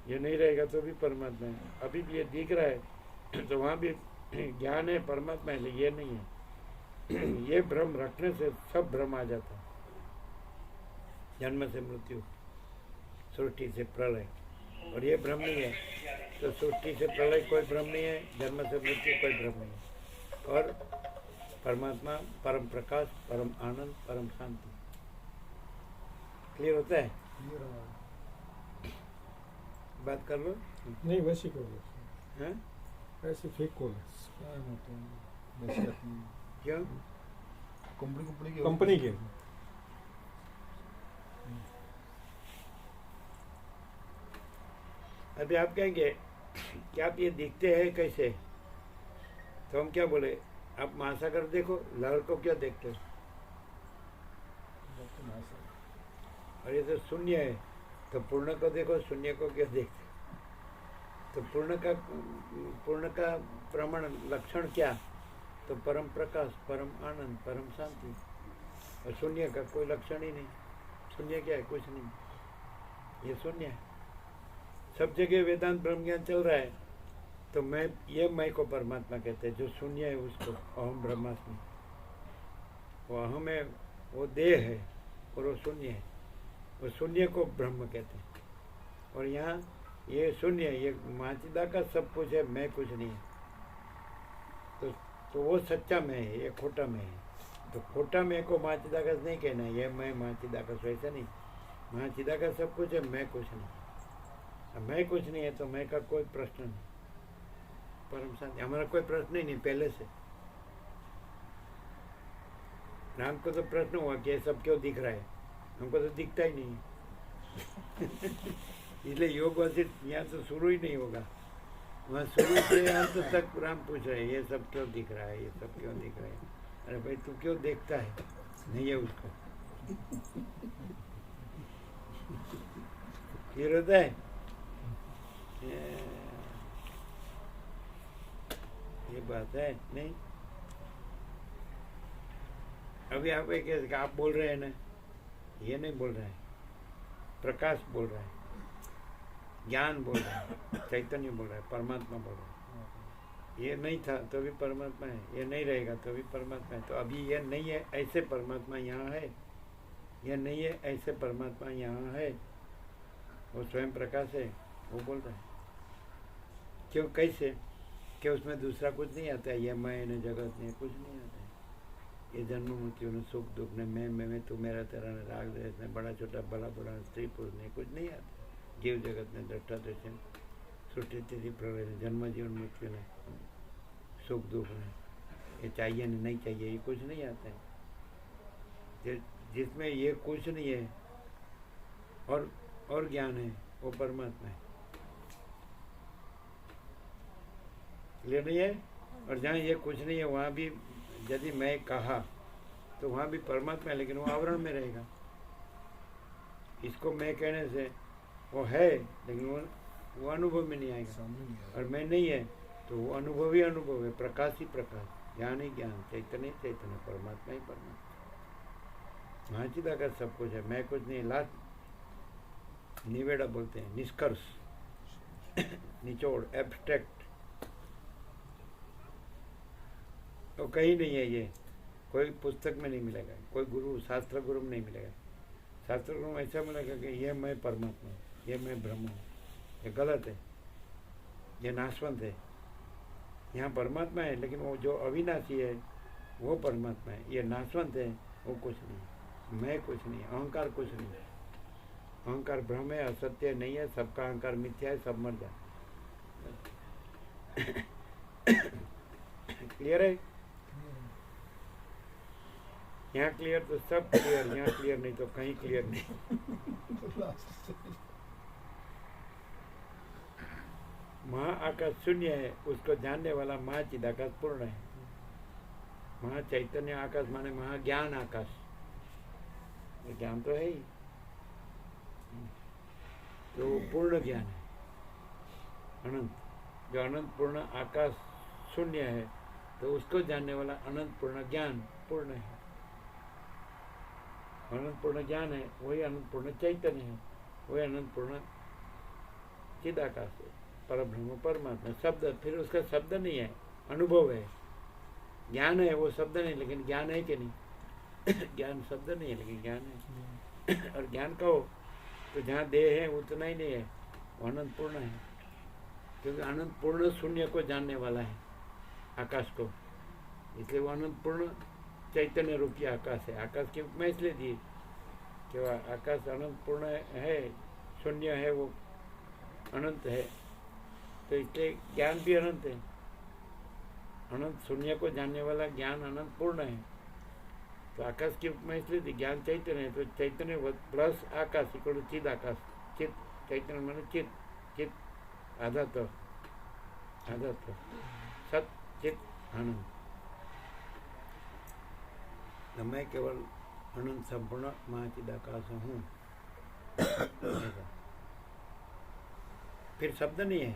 ये नहीं रहेगा तो भी परमात्मा है। अभी भी ये दिख रहा है तो वहाँ भी ज्ञान है, परमात्मा है, ये नहीं है। ये भ्रम रखने से सब भ्रम आ जाता है। जन्म से मृत्यु, सृष्टि से प्रलय, और ये भ्रम नहीं है। तो सृष्टि से प्रलय कोई भ्रम नहीं है, जन्म से मृत्यु कोई भ्रम नहीं है, और परमात्मा परम प्रकाश, परम आनंद, परम शांति। क्लियर होता है? बात कर लो। नहीं, वैसे करो, हैं? ऐसे फेंको। क्यों? कंपनी के अभी आप कहेंगे कि आप ये दिखते हैं कैसे, तो हम क्या बोले? आप महासागर देखो, लहर को क्या देखते हो? और ये तो शून्य है, तो पूर्ण को देखो, शून्य को क्यों देखते? तो पूर्ण का प्रमाण लक्षण क्या? तो परम प्रकाश, परम आनंद, परम शांति। और शून्य का कोई लक्षण ही नहीं। शून्य क्या है? कुछ नहीं, ये शून्य है। सब जगह वेदांत ब्रह्म ज्ञान चल रहा है, तो मैं को परमात्मा कहते हैं। जो शून्य है उसको अहम ब्रह्मास्मि, वो अहम है, वो देह है, और वो शून्य है। वो शून्य को ब्रह्म कहते हैं। और यहाँ ये शून्य है, ये माचिदा का सब कुछ है, मैं कुछ नहीं है। तो वो सच्चा मैं है, ये खोटा मैं है। तो खोटा मैं को माचिदा का नहीं कहना है, ये मैं माचिदा का, ऐसा नहीं। माचिदा का सब कुछ है, मैं कुछ नहीं। मैं कुछ नहीं है तो मैं का कोई प्रश्न नहीं। परम शांति, हमारा कोई प्रश्न ही नहीं पहले से। राम को तो प्रश्न हुआ कि ये सब क्यों दिख रहा है, हमको तो दिखता ही नहीं है। इसलिए योग वशिष्ठ यहाँ से शुरू ही नहीं होगा, वहाँ शुरू से अंत तक राम पूछ रहे हैं ये सब क्यों दिख रहा है, ये सब क्यों दिख रहा है। अरे भाई तू क्यों देखता है? नहीं है उसको। क्लियर होता है? ये बात है नहीं। अभी आप बोल रहे हैं ना, ये नहीं बोल रहा है, प्रकाश बोल रहा है। ज्ञान बोल रहा है, चैतन्य बोल रहा है, परमात्मा बोल रहा है। ये नहीं था तो भी परमात्मा है, ये नहीं रहेगा तो भी परमात्मा है। तो अभी ये नहीं है ऐसे परमात्मा यहाँ है, यह नहीं है ऐसे परमात्मा यहाँ है। वो स्वयं प्रकाश है, वो बोल रहा है। क्यों, कैसे? कि उसमें दूसरा कुछ नहीं आता है, ये मैं न जगत नहीं, कुछ नहीं आता है। ये जन्म मृत्यु न सुख दुख न मैं तू मेरा तेरा न राग द्वेष न बड़ा छोटा भला बुरा स्त्री पुरुष नहीं, कुछ नहीं आता। जीव जगत ने दृष्टा दर्शन सृष्टि स्थिति प्रलय ने जन्म जीवन मृत्यु ने सुख दुख ने, ये चाहिए नहीं चाहिए, ये कुछ नहीं आता है। जिसमें ये कुछ नहीं है और ज्ञान है, वो परमात्मा है। क्लियर नहीं है? और जहाँ ये कुछ नहीं है वहाँ भी यदि मैं कहा तो वहाँ भी परमात्मा है, लेकिन वो आवरण में रहेगा। इसको मैं कहने से वो है, लेकिन वो अनुभव में नहीं आएगा। और मैं नहीं है तो वो अनुभव ही अनुभव है, प्रकाश ही प्रकाश, ज्ञान ही ज्ञान, चैतन्य चैतन्य, परमात्मा ही परमात्मा। वहाँ चिदाकार सब कुछ है, मैं कुछ नहीं। लास्ट निवेड़ा बोलते हैं, निष्कर्ष, निचोड़, एब्स्ट्रैक्ट। तो कहीं नहीं है ये, कोई पुस्तक में नहीं मिलेगा, कोई गुरु शास्त्र गुरु में नहीं मिलेगा। शास्त्र गुरु में ऐसा मिलेगा कि ये मैं परमात्मा हूँ, ये मैं ब्रह्म हूँ, ये गलत है, ये नाशवंत है। यहाँ परमात्मा है, लेकिन वो जो अविनाशी है वो परमात्मा है, ये नाशवंत है, वो कुछ नहीं, मैं कुछ नहीं, अहंकार कुछ नहीं। अहंकार भ्रम है, असत्य नहीं है, सबका अहंकार मिथ्या है, सब मर जाए। क्लियर है? यहाँ क्लियर तो सब क्लियर, यहाँ क्लियर नहीं तो कहीं क्लियर नहीं। महाआकाश शून्य है, उसको जानने वाला महाचिदाकाश पूर्ण है। महाचैतन्य आकाश माने महाज्ञान आकाश, ये ज्ञान तो है ही, तो पूर्ण ज्ञान है, अनंत। जो अनंत पूर्ण आकाश शून्य है, तो उसको जानने वाला अनंत पूर्ण ज्ञान पूर्ण है। अनंत पूर्ण ज्ञान है, वही अनंत पूर्ण चैतन्य है, वही अनंत पूर्ण चिदाकाश है, परब्रह्म परमात्मा। शब्द, फिर उसका शब्द नहीं है, अनुभव है। ज्ञान है, वो शब्द नहीं, लेकिन ज्ञान है कि नहीं? ज्ञान शब्द नहीं है, लेकिन ज्ञान है। और ज्ञान कहो तो जहाँ देह है उतना ही नहीं है, वो अनंत पूर्ण है, क्योंकि अनंत पूर्ण शून्य को जानने वाला है, आकाश को। इसलिए वो अनंत पूर्ण चैतन्य रूपी आकाश है। आकाश की उपमा इसलिए दी कि वह आकाश अनंत पूर्ण है, शून्य है, वो अनंत है, तो इसलिए ज्ञान भी अनंत है। अनंत शून्य को जानने वाला ज्ञान अनंत पूर्ण है। तो आकाश की उपमा इसलिए दी, ज्ञान चैतन्य है, तो चैतन्य प्लस आकाश इक्वल टू चिद आकाश। चित, चैतन्य माने चित, चित आधा तो सत चित आनंद। मैं केवल अनंत संपूर्ण महाचिदाकाश हूँ। फिर शब्द नहीं है,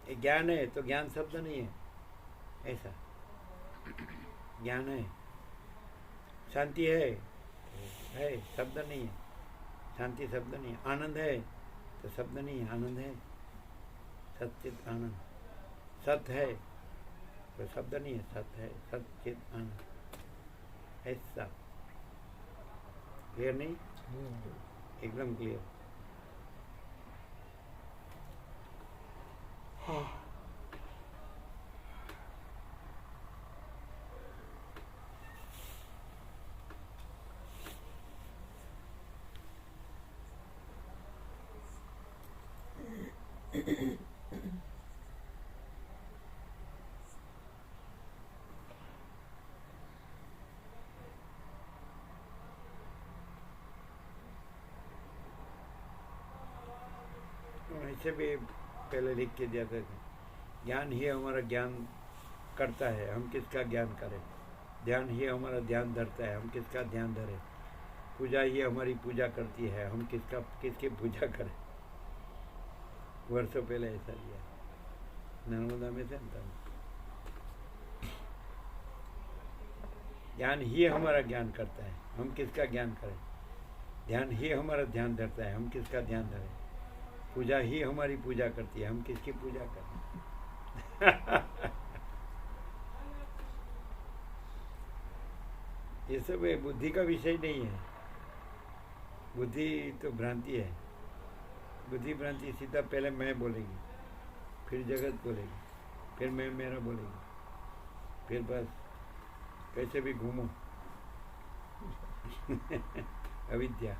ये ज्ञान है तो ज्ञान शब्द नहीं है, ऐसा ज्ञान है। शांति है शब्द नहीं है, शांति शब्द नहीं है। आनंद है तो शब्द नहीं है, आनंद है, सच्चित आनंद। सत्य है तो शब्द नहीं है, सत्य है, सच्चित आनंद, ऐसा। क्लियर नहीं? एकदम क्लियर। ऐसे भी पहले लिख के दिया था, ज्ञान ही हमारा ज्ञान करता है, हम किसका ज्ञान करें। ध्यान ही हमारा ध्यान धरता है, हम किसका ध्यान धरें। पूजा ही हमारी पूजा करती है, हम किसकी पूजा करें। वर्षों पहले ऐसा लिया नर्मदा में से। ज्ञान ही हमारा ज्ञान करता है, हम किसका ज्ञान करें। ध्यान ही हमारा ध्यान धरता है, हम किसका ध्यान धरें। पूजा ही हमारी पूजा करती है, हम किसकी पूजा करें? ये सब बुद्धि का विषय नहीं है। बुद्धि तो भ्रांति है। बुद्धि भ्रांति सीधा पहले मैं बोलेगी, फिर जगत बोलेगी, फिर मैं मेरा बोलेगी, फिर बस कैसे भी घूमो। अविद्या।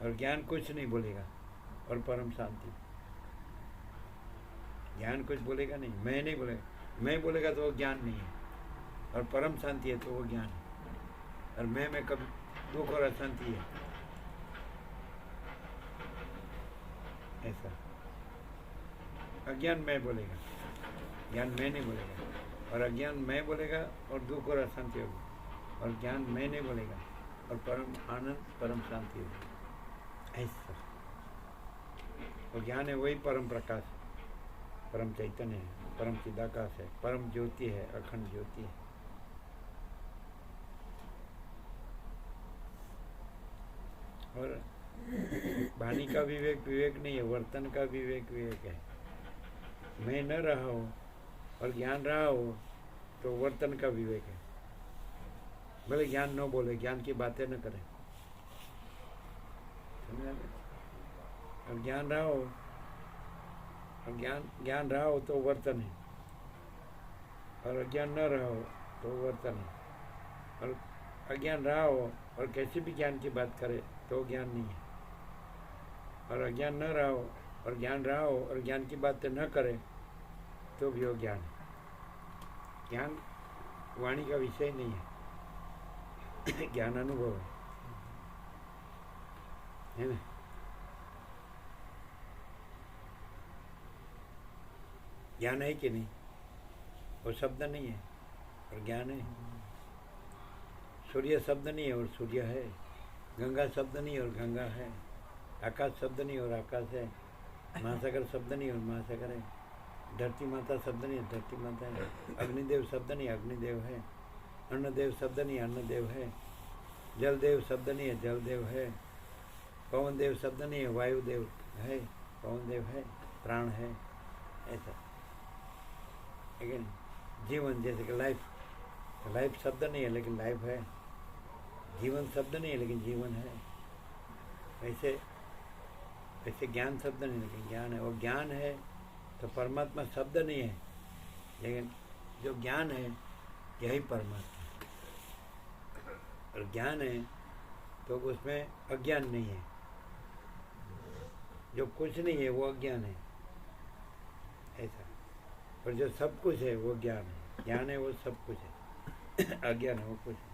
और ज्ञान कुछ नहीं बोलेगा और परम शांति। ज्ञान कुछ बोलेगा नहीं, मैं नहीं बोलेगा। मैं बोलेगा तो वो ज्ञान नहीं है, और परम शांति है तो वो ज्ञान है। और मैं कभी दुख और अशांति है, ऐसा। अज्ञान मैं बोलेगा, ज्ञान मैं नहीं बोलेगा। और अज्ञान मैं बोलेगा और दुख और अशांति होगी, और ज्ञान मैं नहीं बोलेगा और परम आनंद परम शांति होगी, ऐसा। और ज्ञान है वही परम प्रकाश, परम चैतन्य है, परम चिदाकाश है, परम ज्योति है, अखंड ज्योति है। और वाणी का विवेक विवेक नहीं है, वर्तन का विवेक विवेक है। मैं न रहा हो और ज्ञान रहा हो तो वर्तन का विवेक है। भले ज्ञान न बोले, ज्ञान की बातें न करें, और ज्ञान रहा हो और ज्ञान रहा हो तो वर्तन है, और अज्ञान न रहा हो तो वर्तन है। और अज्ञान रहा हो और कैसे भी ज्ञान की बात करे तो ज्ञान नहीं है। और अज्ञान न रहा हो और ज्ञान रहा हो और ज्ञान की बातें न करे तो भी वो ज्ञान है। ज्ञान वाणी का विषय नहीं है, ज्ञान अनुभव है ना। ज्ञान है कि नहीं? वो शब्द नहीं है और ज्ञान है। सूर्य शब्द नहीं है और सूर्य है। गंगा शब्द नहीं और गंगा है। आकाश शब्द नहीं और आकाश है। महासागर शब्द नहीं और महासागर है। धरती माता शब्द नहीं, धरती माता है। अग्निदेव शब्द नहीं, अग्निदेव है। अन्नदेव शब्द नहीं, अन्नदेव है। जलदेव शब्द नहीं है, जलदेव है। पवन देव शब्द नहीं है, वायुदेव है, पवन देव है, प्राण है, ऐसा। लेकिन जीवन जैसे कि लाइफ शब्द नहीं है लेकिन लाइफ है। जीवन शब्द नहीं है लेकिन जीवन है। वैसे ज्ञान शब्द नहीं लेकिन ज्ञान है। और ज्ञान है तो परमात्मा शब्द नहीं है, लेकिन जो ज्ञान है यही परमात्मा। और ज्ञान है तो उसमें अज्ञान नहीं है। जो कुछ नहीं है वो अज्ञान है, ऐसा। और जो सब कुछ है वो ज्ञान है। ज्ञान है वो सब कुछ है, अज्ञान है वो कुछ है।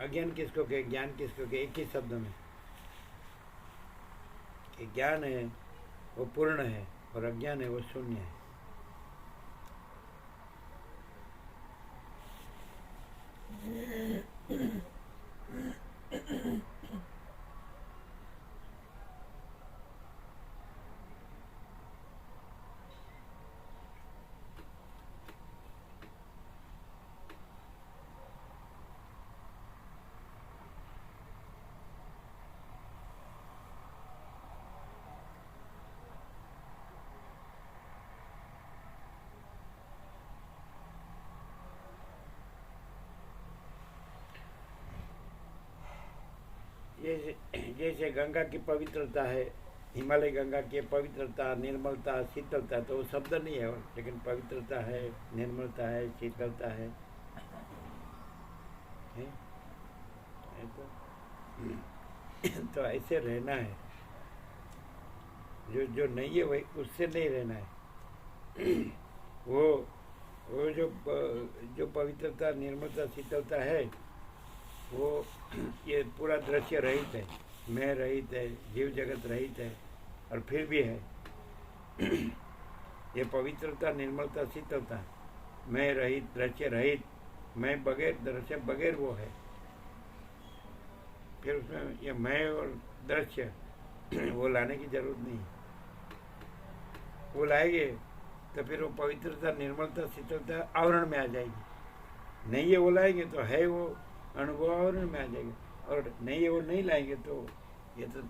अज्ञान किसको कहे, ज्ञान किसको कहे? एक ही शब्द में कि ज्ञान है वो पूर्ण है और अज्ञान है वो शून्य है। जैसे गंगा की पवित्रता है, हिमालय गंगा की पवित्रता, निर्मलता, शीतलता, तो वो शब्द नहीं है, लेकिन पवित्रता है, निर्मलता है, शीतलता है। तो ऐसे रहना है। जो नहीं है वही, उससे नहीं रहना है। वो जो पवित्रता, निर्मलता, शीतलता है, वो ये पूरा दृश्य रहित है, मैं रहित है, जीव जगत रहित है, और फिर भी है। ये पवित्रता, निर्मलता, शीतलता, मैं रहित, दृश्य रहित, मैं बगैर, दृश्य बगैर वो है। फिर उसमें ये मैं और दृश्य वो लाने की जरूरत नहीं। वो लाएंगे तो फिर वो पवित्रता, निर्मलता, शीतलता आवरण में आ जाएगी। नहीं ये वो लाएंगे तो है वो अनुभव आवरण में आ जाएगा। और नहीं वो नहीं लाएंगे तो ये तो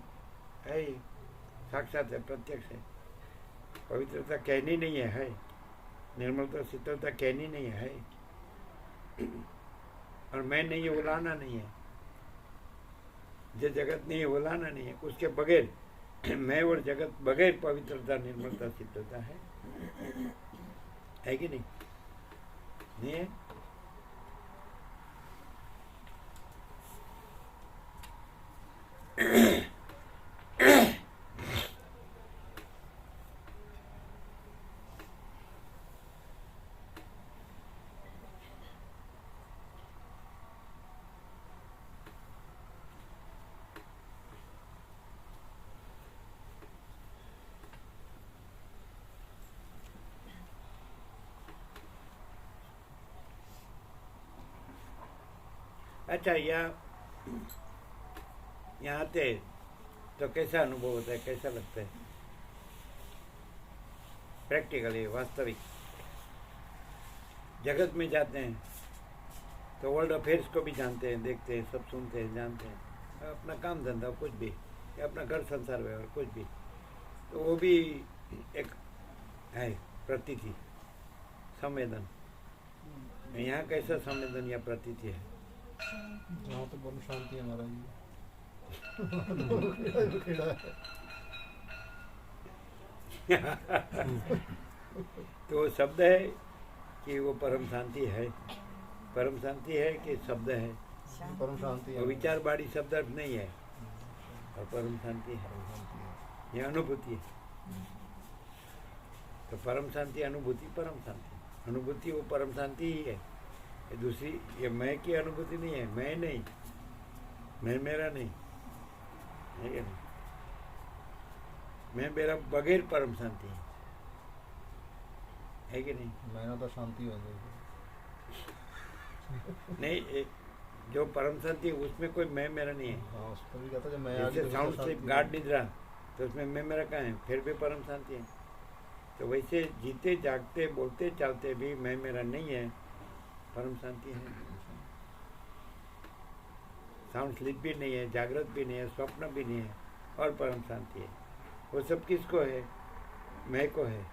है ही, साक्षात है, प्रत्यक्ष है। पवित्रता कहनी नहीं है, निर्मलता शीतलता कहनी नहीं है। और मैं नहीं है वो लाना नहीं है, जो जगत नहीं है वो लाना नहीं है। उसके बगैर मैं और जगत बगैर पवित्रता निर्मलता शीतलता है कि नहीं? नहीं है। अच्छा, यहाँ आते तो कैसा अनुभव होता है, कैसा लगता है प्रैक्टिकली, वास्तविक? जगत में जाते हैं तो वर्ल्ड अफेयर्स को भी जानते हैं, देखते हैं, सब सुनते हैं, जानते हैं, अपना काम धंधा कुछ भी, या अपना घर संसार व्यवहार कुछ भी, तो वो भी एक है प्रतीति, संवेदन। यहाँ कैसा संवेदन या प्रतीति है? यहाँ तो बहुत शांति है हमारा ये। तो वो शब्द है कि वो परम शांति है? परम शांति है कि शब्द है? परम शांति वो है। विचार बाड़ी शब्द अर्थ नहीं है, और परम शांति है, यह अनुभूति है। तो परम शांति अनुभूति, परम शांति अनुभूति, वो परम शांति ही है। ये दूसरी, ये मैं की अनुभूति नहीं है, मैं नहीं, मैं मेरा नहीं है कि नहीं? मैं मेरा बगैर परम शांति है कि नहीं? मैंने तो शांति हो गई। नहीं, जो परम शांति है उसमें कोई मैं मेरा नहीं है। हाँ, उस पर भी कहता जब मैं जैसे साउंड स्लीप, गाढ़ निद्रा, तो उसमें मैं मेरा कहाँ है? फिर भी परम शांति है। तो वैसे जीते जागते बोलते चालते भी मैं मेरा नहीं है, परम शांति है। साउंड स्लीप भी नहीं है, जागृत भी नहीं है, स्वप्न भी नहीं है, और परम शांति है। वो सब किसको है? मैं को है।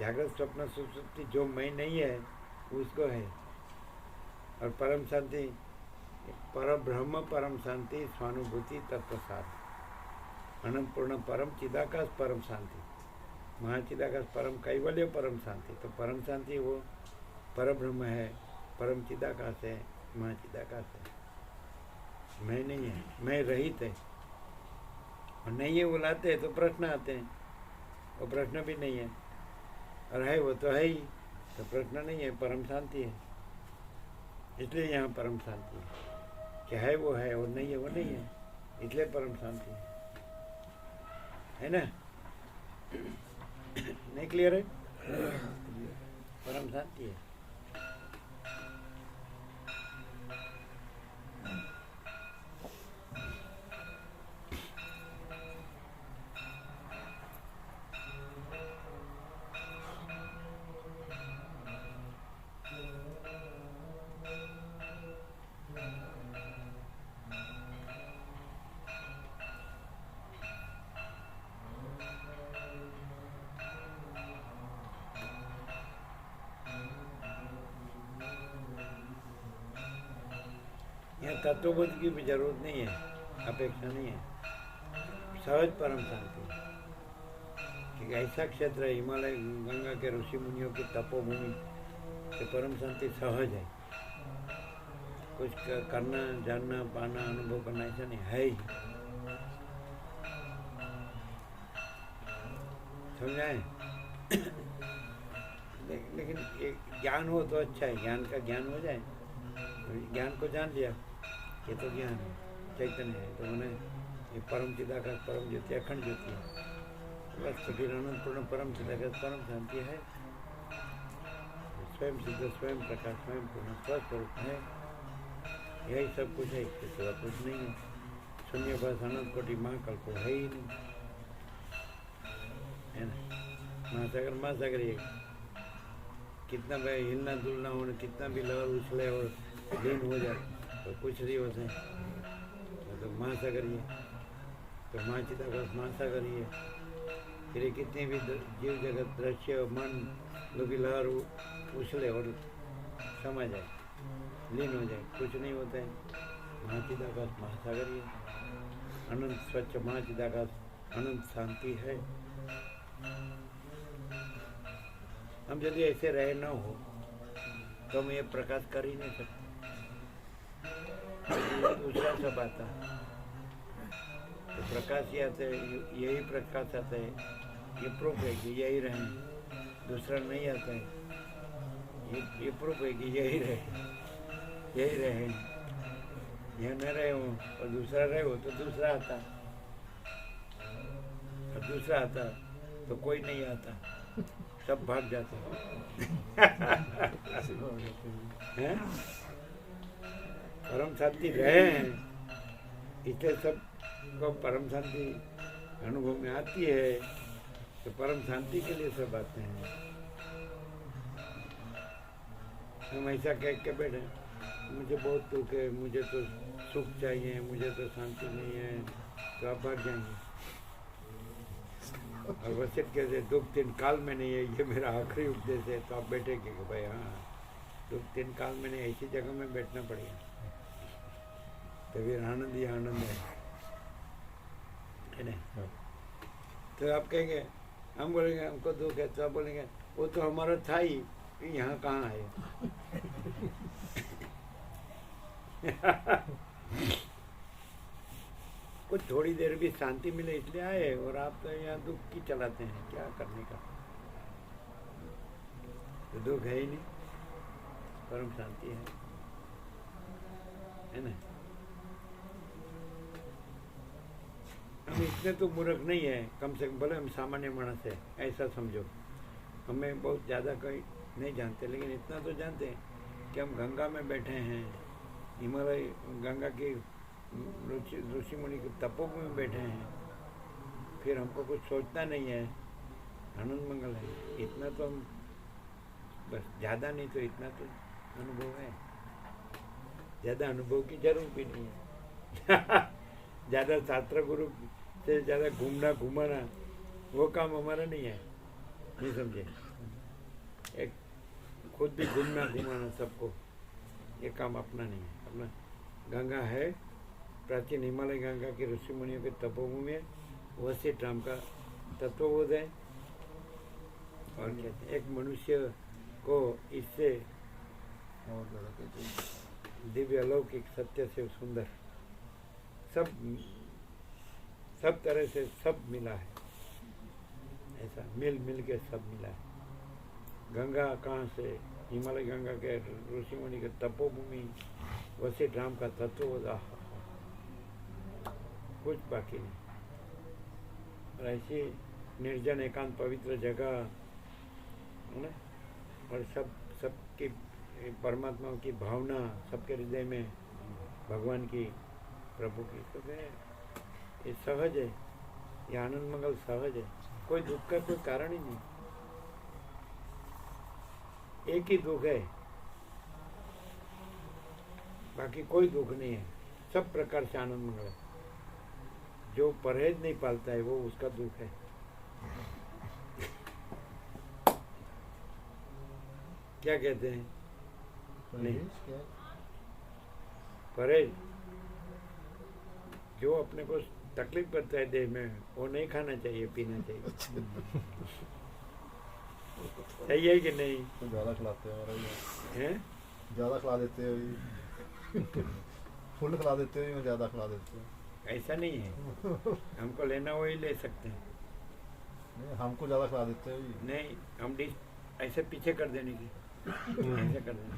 जागृत स्वप्न सुषुप्ति जो मैं नहीं है उसको है। और परम शांति, पर ब्रह्म परम शांति, स्वानुभूति तत्प्रसाद, अनंत पूर्ण परम चिदाकाश परम शांति, महाचिदाकाश परम कैवल्य परम शांति। तो परम शांति वो पर ब्रह्म है, परम चिदाकाश है, महाचिदाकाश है। मैं नहीं है, मैं रहित है। और नहीं है वो लाते हैं तो प्रश्न आते हैं, वो प्रश्न भी नहीं है। और है वो तो है ही, तो प्रश्न नहीं है, परम शांति है। इसलिए यहाँ परम शांति है, क्या है वो है, और नहीं है वो नहीं है, इसलिए परम शांति है ना? नहीं क्लियर है? परम शांति है। यहाँ तत्वबोध की भी जरूरत नहीं है, अपेक्षा नहीं है। सहज परम शांति, एक ऐसा क्षेत्र है हिमालय गंगा के ऋषि मुनियों की तपोभूमि, कि परम शांति सहज है। कुछ करना, जानना, पाना, अनुभव करना ऐसा नहीं है ही। समझाए? लेकिन एक ज्ञान हो तो अच्छा है, ज्ञान का ज्ञान हो जाए, ज्ञान को जान लिया, ये तो ज्ञान है, चैतन्य है, तो उन्हें ये परम चिदाकाश परम ज्योति अखंड ज्योति है, बस। तो फिर अनंत पूर्ण परम चिदाकाश परम शांति है, स्वयं सिद्ध, स्वयं प्रकाश, स्वयं पूर्ण स्वस्वरूप है। यही सब कुछ है, इसके सिवा कुछ नहीं है। शून्य बस अनंत कोटि महाकल्प है ही नहीं, है ना? महासागर महासागर ये कितना भी हिलना डुलना हो, कितना भी लहर उछले और लीन हो जाए, तो कुछ नहीं होते। महासागरीय, तो महाचिदाकाश महासागरीय। फिर ये कितने भी जीव जगत, दृश्य, मन, लोग लहर उछले और समा जाए, लीन हो जाए, कुछ नहीं होता है। महाचिदाकाश महासागरीय, अनंत स्वच्छ महाचिदाकाश, अनंत शांति है। हम यदि ऐसे रहे न हो तो हम ये प्रकाश कर ही नहीं सकते। दूसरा सब आता है तो प्रकाश ही आता है, यही प्रकाश आता है, ये प्रूफ है कि यही रहे, दूसरा नहीं आता है। ये प्रूफ है कि यही रहे, यह न रहे हो और दूसरा रहे हो तो दूसरा आता, और दूसरा आता तो कोई नहीं आता, सब भाग जाते हैं। परम शांति रहे हैं, इसलिए सब को परम शांति अनुभव में आती है, तो परम शांति के लिए सब आते हैं। हम ऐसा कह के बैठे, मुझे बहुत दुख है, मुझे तो सुख चाहिए, मुझे तो शांति नहीं है, तो आप भाग जाएंगे। और वशिष्ठ कहते दुख 3 काल में नहीं है, ये मेरा आखिरी उपदेश है, तो आप बैठेंगे कि भाई हाँ, दुख 3 काल में नहीं, ऐसी जगह में बैठना पड़ेगा, तो फिर आनंद ही आनंद है नहीं। तो आप कहेंगे, हम बोलेंगे हमको दुख है, तो आप बोलेंगे वो तो हमारा था ही, यहाँ कहाँ है। कुछ थोड़ी देर भी शांति मिले इसलिए आए, और आप तो यहाँ दुख की चलाते हैं, क्या करने का। तो दुख है ही नहीं, परम शांति है ना। हम इतने तो मूर्ख नहीं है, कम से कम भले हम सामान्य मानस है, ऐसा समझो। हमें बहुत ज़्यादा कोई नहीं जानते, लेकिन इतना तो जानते हैं कि हम गंगा में बैठे हैं, हिमालय गंगा की ऋषि मुनि के तपोभूमि में बैठे हैं, फिर हमको कुछ सोचना नहीं है, आनंद मंगल है। इतना तो हम बस, ज़्यादा नहीं तो इतना तो अनुभव है। ज़्यादा अनुभव की जरूरत भी नहीं है। ज़्यादा शास्त्र गुरु से ज़्यादा घुमाना वो काम हमारा नहीं है, नहीं समझे। एक खुद भी घुमाना सबको, ये काम अपना नहीं है। अपना गंगा है, प्राचीन हिमालय गंगा के ऋषि मुनियों के तपोभूमि है, वशिष्ठ राम का तत्वबोध है। और कहते हैं एक मनुष्य को इससे दिव्य अलौकिक सत्य से सुंदर सब तरह से सब मिला है, ऐसा मिल के सब मिला है। गंगा कहाँ से, हिमालय गंगा के ऋषि मुनि के तपोभूमि, वशिष्ठ राम का तत्वबोध, कुछ बाकी नहीं। और ऐसी निर्जन एकांत पवित्र जगह है ना, और सबकी परमात्मा की भावना सबके हृदय में, भगवान की, प्रभु की, तो ये सहज है, ये आनंद मंगल सहज है। कोई दुख का कोई कारण ही नहीं, एक ही दुख है, बाकी कोई दुख नहीं है। सब प्रकार से आनंद मंगल है। जो परहेज नहीं पालता है वो उसका दुख है। क्या कहते हैं? नहीं, परहेज जो अपने को तकलीफ करता है देह में, वो नहीं खाना चाहिए, पीना चाहिए। सही है कि नहीं? तो ज़्यादा खिलाते हैं, ज़्यादा खिला देते हैं, फुल खिला देते हैं, ज़्यादा खिला देते हैं। ऐसा नहीं है, हमको लेना वही ले सकते हैं। नहीं, हमको ज़्यादा खिला देते हैं। नहीं, हम डिश ऐसे पीछे कर देने की, ऐसे कर देने,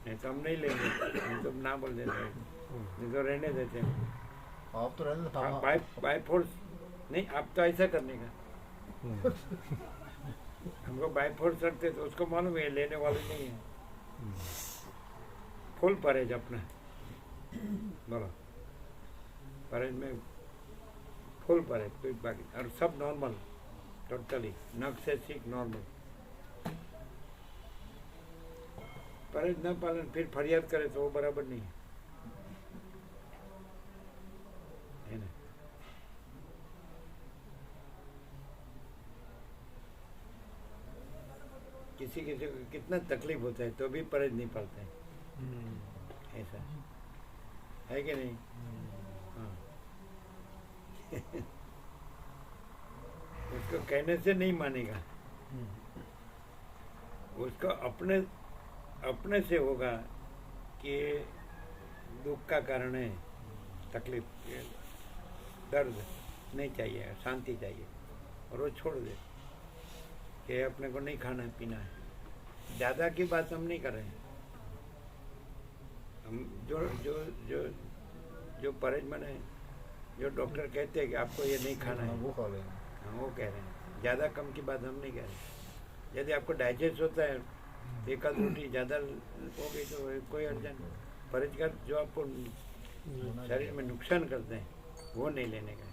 नहीं तो हम नहीं लेंगे, नहीं तो ना बोल देते हैं, नहीं तो रहने देते हैं। आप तो रहने बाय फोर्स नहीं, आप तो ऐसा करने का। हमको बाय फोर्स रखते तो उसको मालूम है लेने वाले नहीं है। फुल परहेज अपना, बोलो परहेज में फुल परहेज, कोई बाकी, और सब नॉर्मल, टोटली नक से सीख नॉर्मल। परहेज न पालन फिर फरियाद करे तो वो बराबर नहीं है। किसी किसी को कितना तकलीफ होता है तो भी परहेज नहीं पालते हैं, ऐसा है कि नहीं? हाँ। उसको कहने से नहीं मानेगा, उसको अपने अपने से होगा कि दुख का कारण है, तकलीफ, दर्द नहीं चाहिए, शांति चाहिए, और वो छोड़ दे कि अपने को नहीं खाना है पीना है। ज़्यादा की बात हम नहीं कर रहे हैं, हम जो जो जो जो परहेजमंद है, जो डॉक्टर कहते हैं कि आपको ये नहीं खाना है, वो खा रहे हैं। हाँ वो कह रहे हैं। ज़्यादा कम की बात हम नहीं कह रहे। यदि आपको डाइजेस्ट होता है तो एक आध रोटी ज़्यादा हो गई तो कोई अड़चन। परहेजगार जो आपको शरीर में नुकसान करते हैं वो नहीं लेने का है।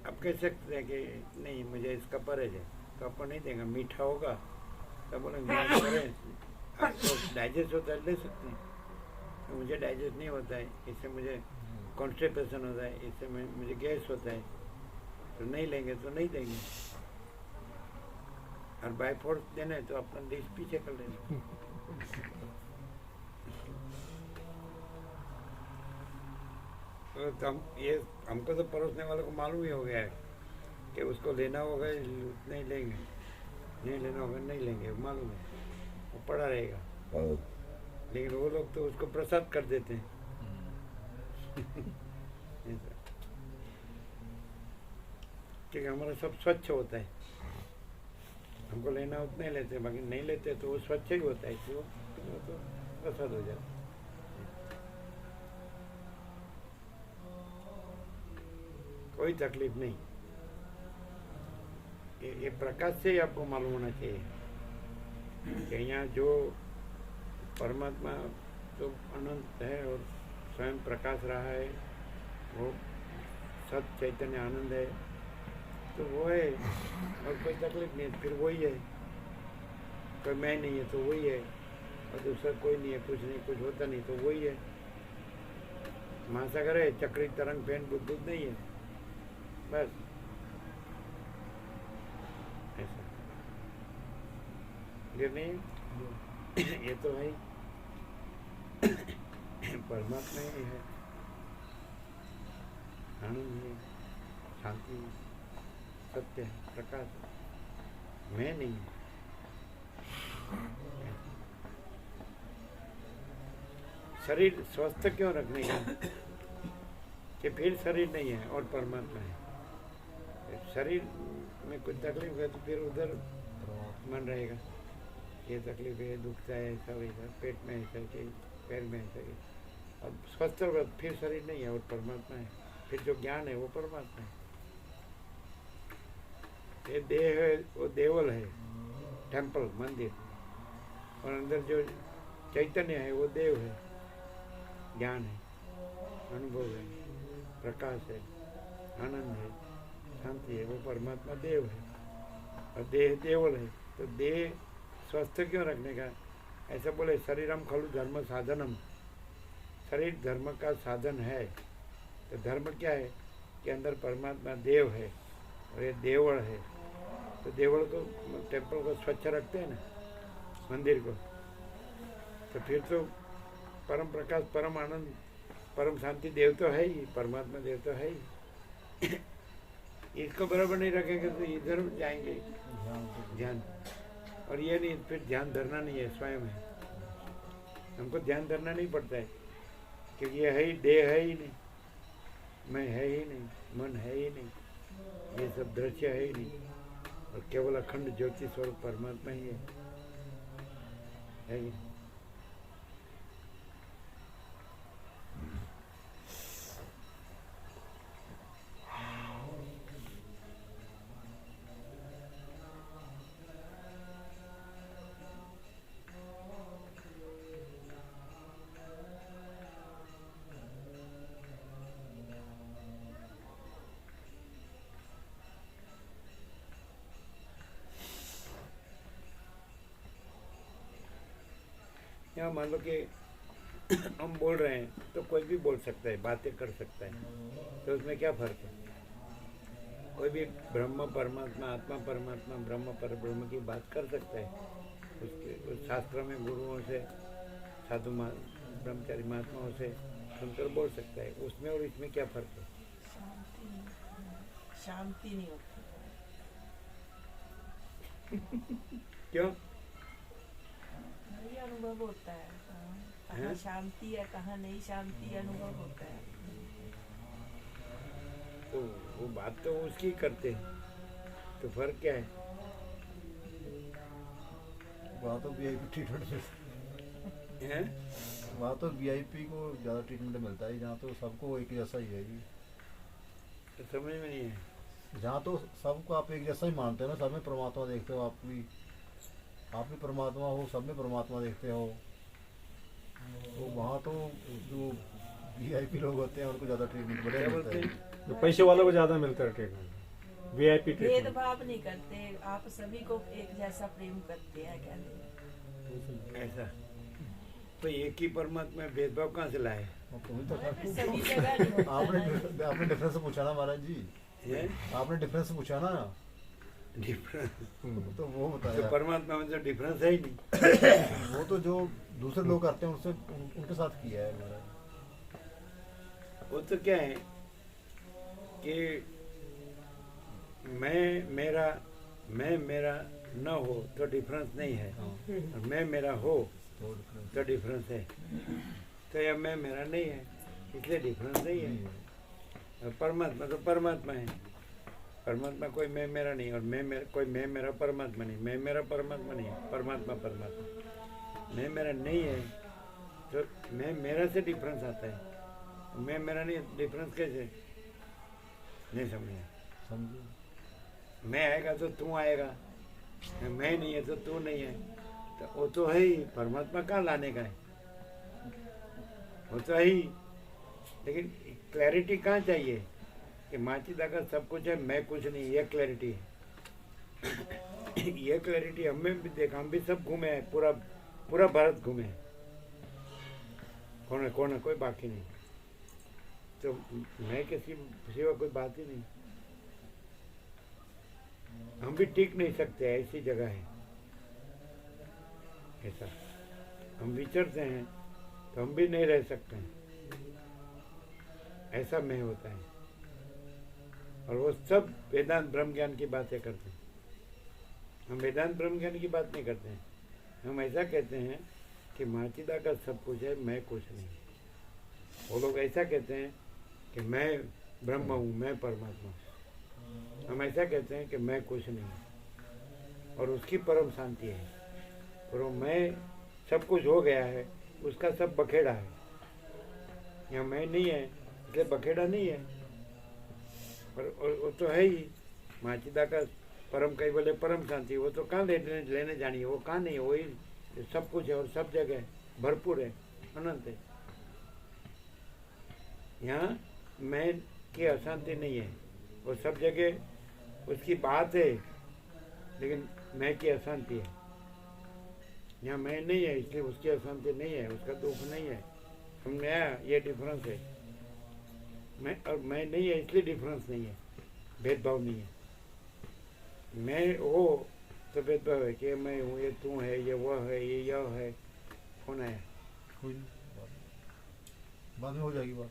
आप कह सकते हैं कि नहीं मुझे इसका परहेज है, तो आपको नहीं देगा। मीठा होगा तो बोलेंगे आपको डाइजेस्ट होता है ले सकते हैं, तो मुझे डाइजेस्ट नहीं होता है, इससे मुझे कॉन्स्टिपेशन होता है, इससे मुझे गैस होता है, तो नहीं लेंगे तो नहीं देंगे। और बाय फोर्स देना है तो अपना डिश पीछे कर लेना। तो हम ये हमको तो परोसने वाले को मालूम ही हो गया है कि उसको लेना होगा नहीं लेंगे, नहीं लेना होगा नहीं लेंगे, मालूम है, वो पड़ा रहेगा। लेकिन वो लोग तो उसको प्रसाद कर देते हैं। ठीक है, हमारा सब स्वच्छ होता है, हमको लेना उतना ही लेते हैं, बाकी नहीं लेते तो वो स्वच्छ ही होता है, तो प्रसाद हो जाता है। कोई तकलीफ नहीं। ये प्रकाश से ही आपको मालूम होना चाहिए कि यहाँ जो परमात्मा तो अनंत है और स्वयं प्रकाश रहा है, वो सत चैतन्य आनंद है, तो वो है और कोई तकलीफ नहीं है, फिर वही है। कोई मैं नहीं है तो वही है, और दूसरा कोई नहीं है, कुछ नहीं, कुछ होता नहीं तो वही है। महासागर है, चक्री तरंग फैन बुद्ध नहीं है, बस ऐसा। ये नहीं ये तो है परमात्मा ही है, आनंद है, शांति, सत्य है, प्रकाश है, मैं नहीं हूँ। शरीर स्वस्थ क्यों रखने का कि फिर शरीर नहीं है और परमात्मा है। शरीर में कुछ तकलीफ है तो फिर उधर मन रहेगा, ये तकलीफ है, दुखता है, ऐसा वैसा, पेट में ऐसा है, पैर में ऐसा है। अब स्वस्थ होगा फिर शरीर नहीं है और परमात्मा है, फिर जो ज्ञान है वो परमात्मा है। ये देह है वो देवल है, टेम्पल, मंदिर, और अंदर जो चैतन्य है वो देव है, ज्ञान है, अनुभव है, प्रकाश है, आनंद है, शांति है, वो परमात्मा देव है। और देह देवल है, तो देह स्वस्थ क्यों रखने का? ऐसा बोले शरीरम खलु धर्म साधनम, शरीर धर्म का साधन है। तो धर्म क्या है कि अंदर परमात्मा देव है और ये देवल है। तो देवल को, टेम्पल को स्वच्छ रखते हैं ना, मंदिर को, तो फिर तो परम प्रकाश, परम आनंद, परम शांति देव तो है ही, परमात्मा देव तो है ही। इसको बराबर नहीं रखेंगे तो इधर जाएंगे ध्यान, और ये नहीं, फिर ध्यान धरना नहीं है, स्वयं है। हमको ध्यान धरना नहीं पड़ता है क्योंकि ये है ही, देह है ही नहीं, मैं है ही नहीं, मन है ही नहीं, ये सब दृश्य है ही नहीं, और केवल अखंड ज्योति स्वरूप परमात्मा ही है ही। यहाँ मान लो कि हम बोल रहे हैं तो कोई भी बोल सकता है, बातें कर सकता है, तो उसमें क्या फर्क है? कोई भी ब्रह्म परमात्मा, आत्मा परमात्मा, ब्रह्म पर ब्रह्म की बात कर सकता है। उसके उस शास्त्र में गुरुओं से, साधु ब्रह्मचारी महात्माओं से सुनकर बोल सकता है। उसमें और इसमें क्या फर्क है? शांति नहीं होती। क्यों? वही अनुभव होता है, कहाँ हैं? शांति है कहाँ नहीं शांति, अनुभव होता है। तो वो बात तो उसकी करते हैं, तो फर्क क्या है? वहाँ तो वीआईपी ट्रीटमेंट मिलता हैं? वहाँ तो वीआईपी को ज़्यादा ट्रीटमेंट मिलता है, जहाँ तो सबको एक जैसा ही है। तो समझ में नहीं है। जहाँ तो सबको आप एक जैसा ही मानते हो ना, सब में परमात्मा देखते हो, आप भी परमात्मा हो, सब में परमात्मा देखते हो। तो वहाँ तो जो वीआईपी लोग होते हैं उनको ज़्यादा ट्रीटमेंट बढ़िया क्या मिलता बोलते है। हैं? जो पैसे वालों को ज़्यादा मिलता है ट्रीटमेंट, वीआईपी ट्रीटमेंट। भेदभाव नहीं करते, आप सभी को एक जैसा प्रेम करते हैं, कहते ऐसा तो एक ही परमात्मा में भेदभाव कहाँ से लाए? तुम्हें तो हैं। सभी जगह नहीं होता ना। आपने डिफरेंस पूछा ना महाराज जी, हैं? आपने डिफरेंस पूछा ना, डिफरेंस तो वो तो बताया। परमात्मा में तो डिफरेंस है ही नहीं। वो तो जो दूसरे लोग करते हैं उनसे उनके साथ किया है महाराज। वो तो क्या है कि मैं मेरा न हो तो डिफरेंस नहीं है, हाँ, और मैं मेरा हो तो difference तो डिफरेंस है। तो यह मैं मेरा नहीं है, इसलिए डिफरेंस नहीं नहीं है। है। और परमात्मा तो परमात्मा है। परमात्मा कोई मैं मेरा नहीं, और कोई मैं मेरा परमात्मा नहीं। मैं मेरा परमात्मा नहीं है, परमात्मा परमात्मा। मैं मेरा नहीं है तो मैं मेरा से डिफरेंस आता है। मैं मेरा नहीं, डिफरेंस कैसे? नहीं समझे? समझे? मैं आएगा तो तू आएगा, मैं नहीं है तो तू नहीं है, तो वो तो है ही। परमात्मा कहाँ लाने का है? वो तो है ही। लेकिन क्लैरिटी कहाँ चाहिए कि माचिदा का सब कुछ है, मैं कुछ नहीं, ये क्लैरिटी है। ये क्लैरिटी हमें भी देखा, हम भी सब घूमे हैं, पूरा भारत घूमे हैं। कौन है कोई बाकी नहीं। तो मैं किसी सिवा कोई बात ही नहीं। हम भी टिक नहीं सकते, ऐसी जगह है। ऐसा हम विचरते हैं तो हम भी नहीं रह सकते हैं, ऐसा मैं होता है। और वो सब वेदांत ब्रह्म ज्ञान की बातें करते हैं। हम वेदांत ब्रह्म ज्ञान की बात नहीं करते हैं। हम ऐसा कहते हैं कि माचिदा का सब कुछ है, मैं कुछ नहीं। वो लोग ऐसा कहते हैं कि मैं ब्रह्म हूँ, मैं परमात्मा हूँ। हम ऐसा कहते हैं कि मैं कुछ नहीं, और उसकी परम शांति है। और वो मैं सब कुछ हो गया है, उसका सब बखेड़ा है। यहाँ मैं नहीं है इसलिए बखेड़ा नहीं है। और वो तो है ही। माचिदा का परम कई बोले परम शांति, वो तो कहाँ लेने जानी है? वो कहाँ नहीं है, वही सब कुछ है और सब जगह भरपूर है, अनंत है। यहाँ मैं की अशांति नहीं है, वो सब जगह उसकी बात है, लेकिन मैं की अशांति है। यहाँ मैं नहीं है इसलिए उसकी अशांति नहीं है, उसका दुख नहीं है। समझ आया? ये डिफरेंस है। मैं नहीं है इसलिए डिफरेंस नहीं है, भेदभाव नहीं है। मैं हो तो भेदभाव है कि मैं हूँ, ये तू है, ये वह है, ये यह है। कौन आया? कोई नहीं, बाद में हो जाएगी बात।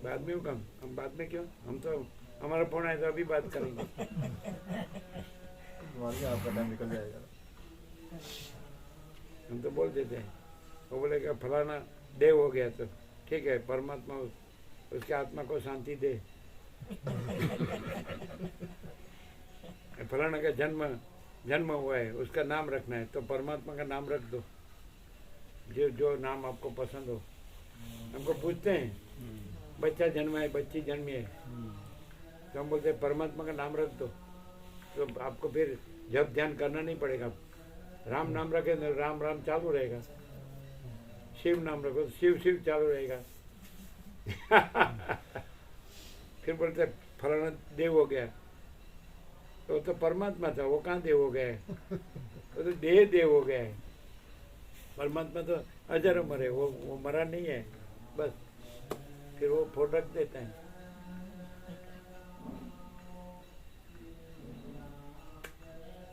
बाद में कम, हम बाद में क्यों? हम तो हमारा फोन आया तो अभी बात करेंगे। तुम्हारी आपका टाइम निकल जाएगा। हम तो बोल देते हैं। वो बोलेगा फलाना देव हो गया तो ठीक है, परमात्मा उसके आत्मा को शांति दे। फलाना का जन्म हुआ है, उसका नाम रखना है तो परमात्मा का नाम रख दो, जो नाम आपको पसंद हो। हमको पूछते हैं बच्चा जन्मा है, बच्ची जन्मी है, तो हम बोलते हैं परमात्मा का नाम रख दो, तो आपको फिर जब ध्यान करना नहीं पड़ेगा। राम नाम रखे तो राम राम चालू रहेगा, शिव नाम रखो तो शिव शिव चालू रहेगा। फिर बोलते फलाना देव हो गया, तो परमात्मा था, वो कहाँ देव हो गया है? वो तो देव हो गया है। परमात्मा तो अजर अमर है, वो मरा नहीं है बस। फिर वो फोड़ रख देता है।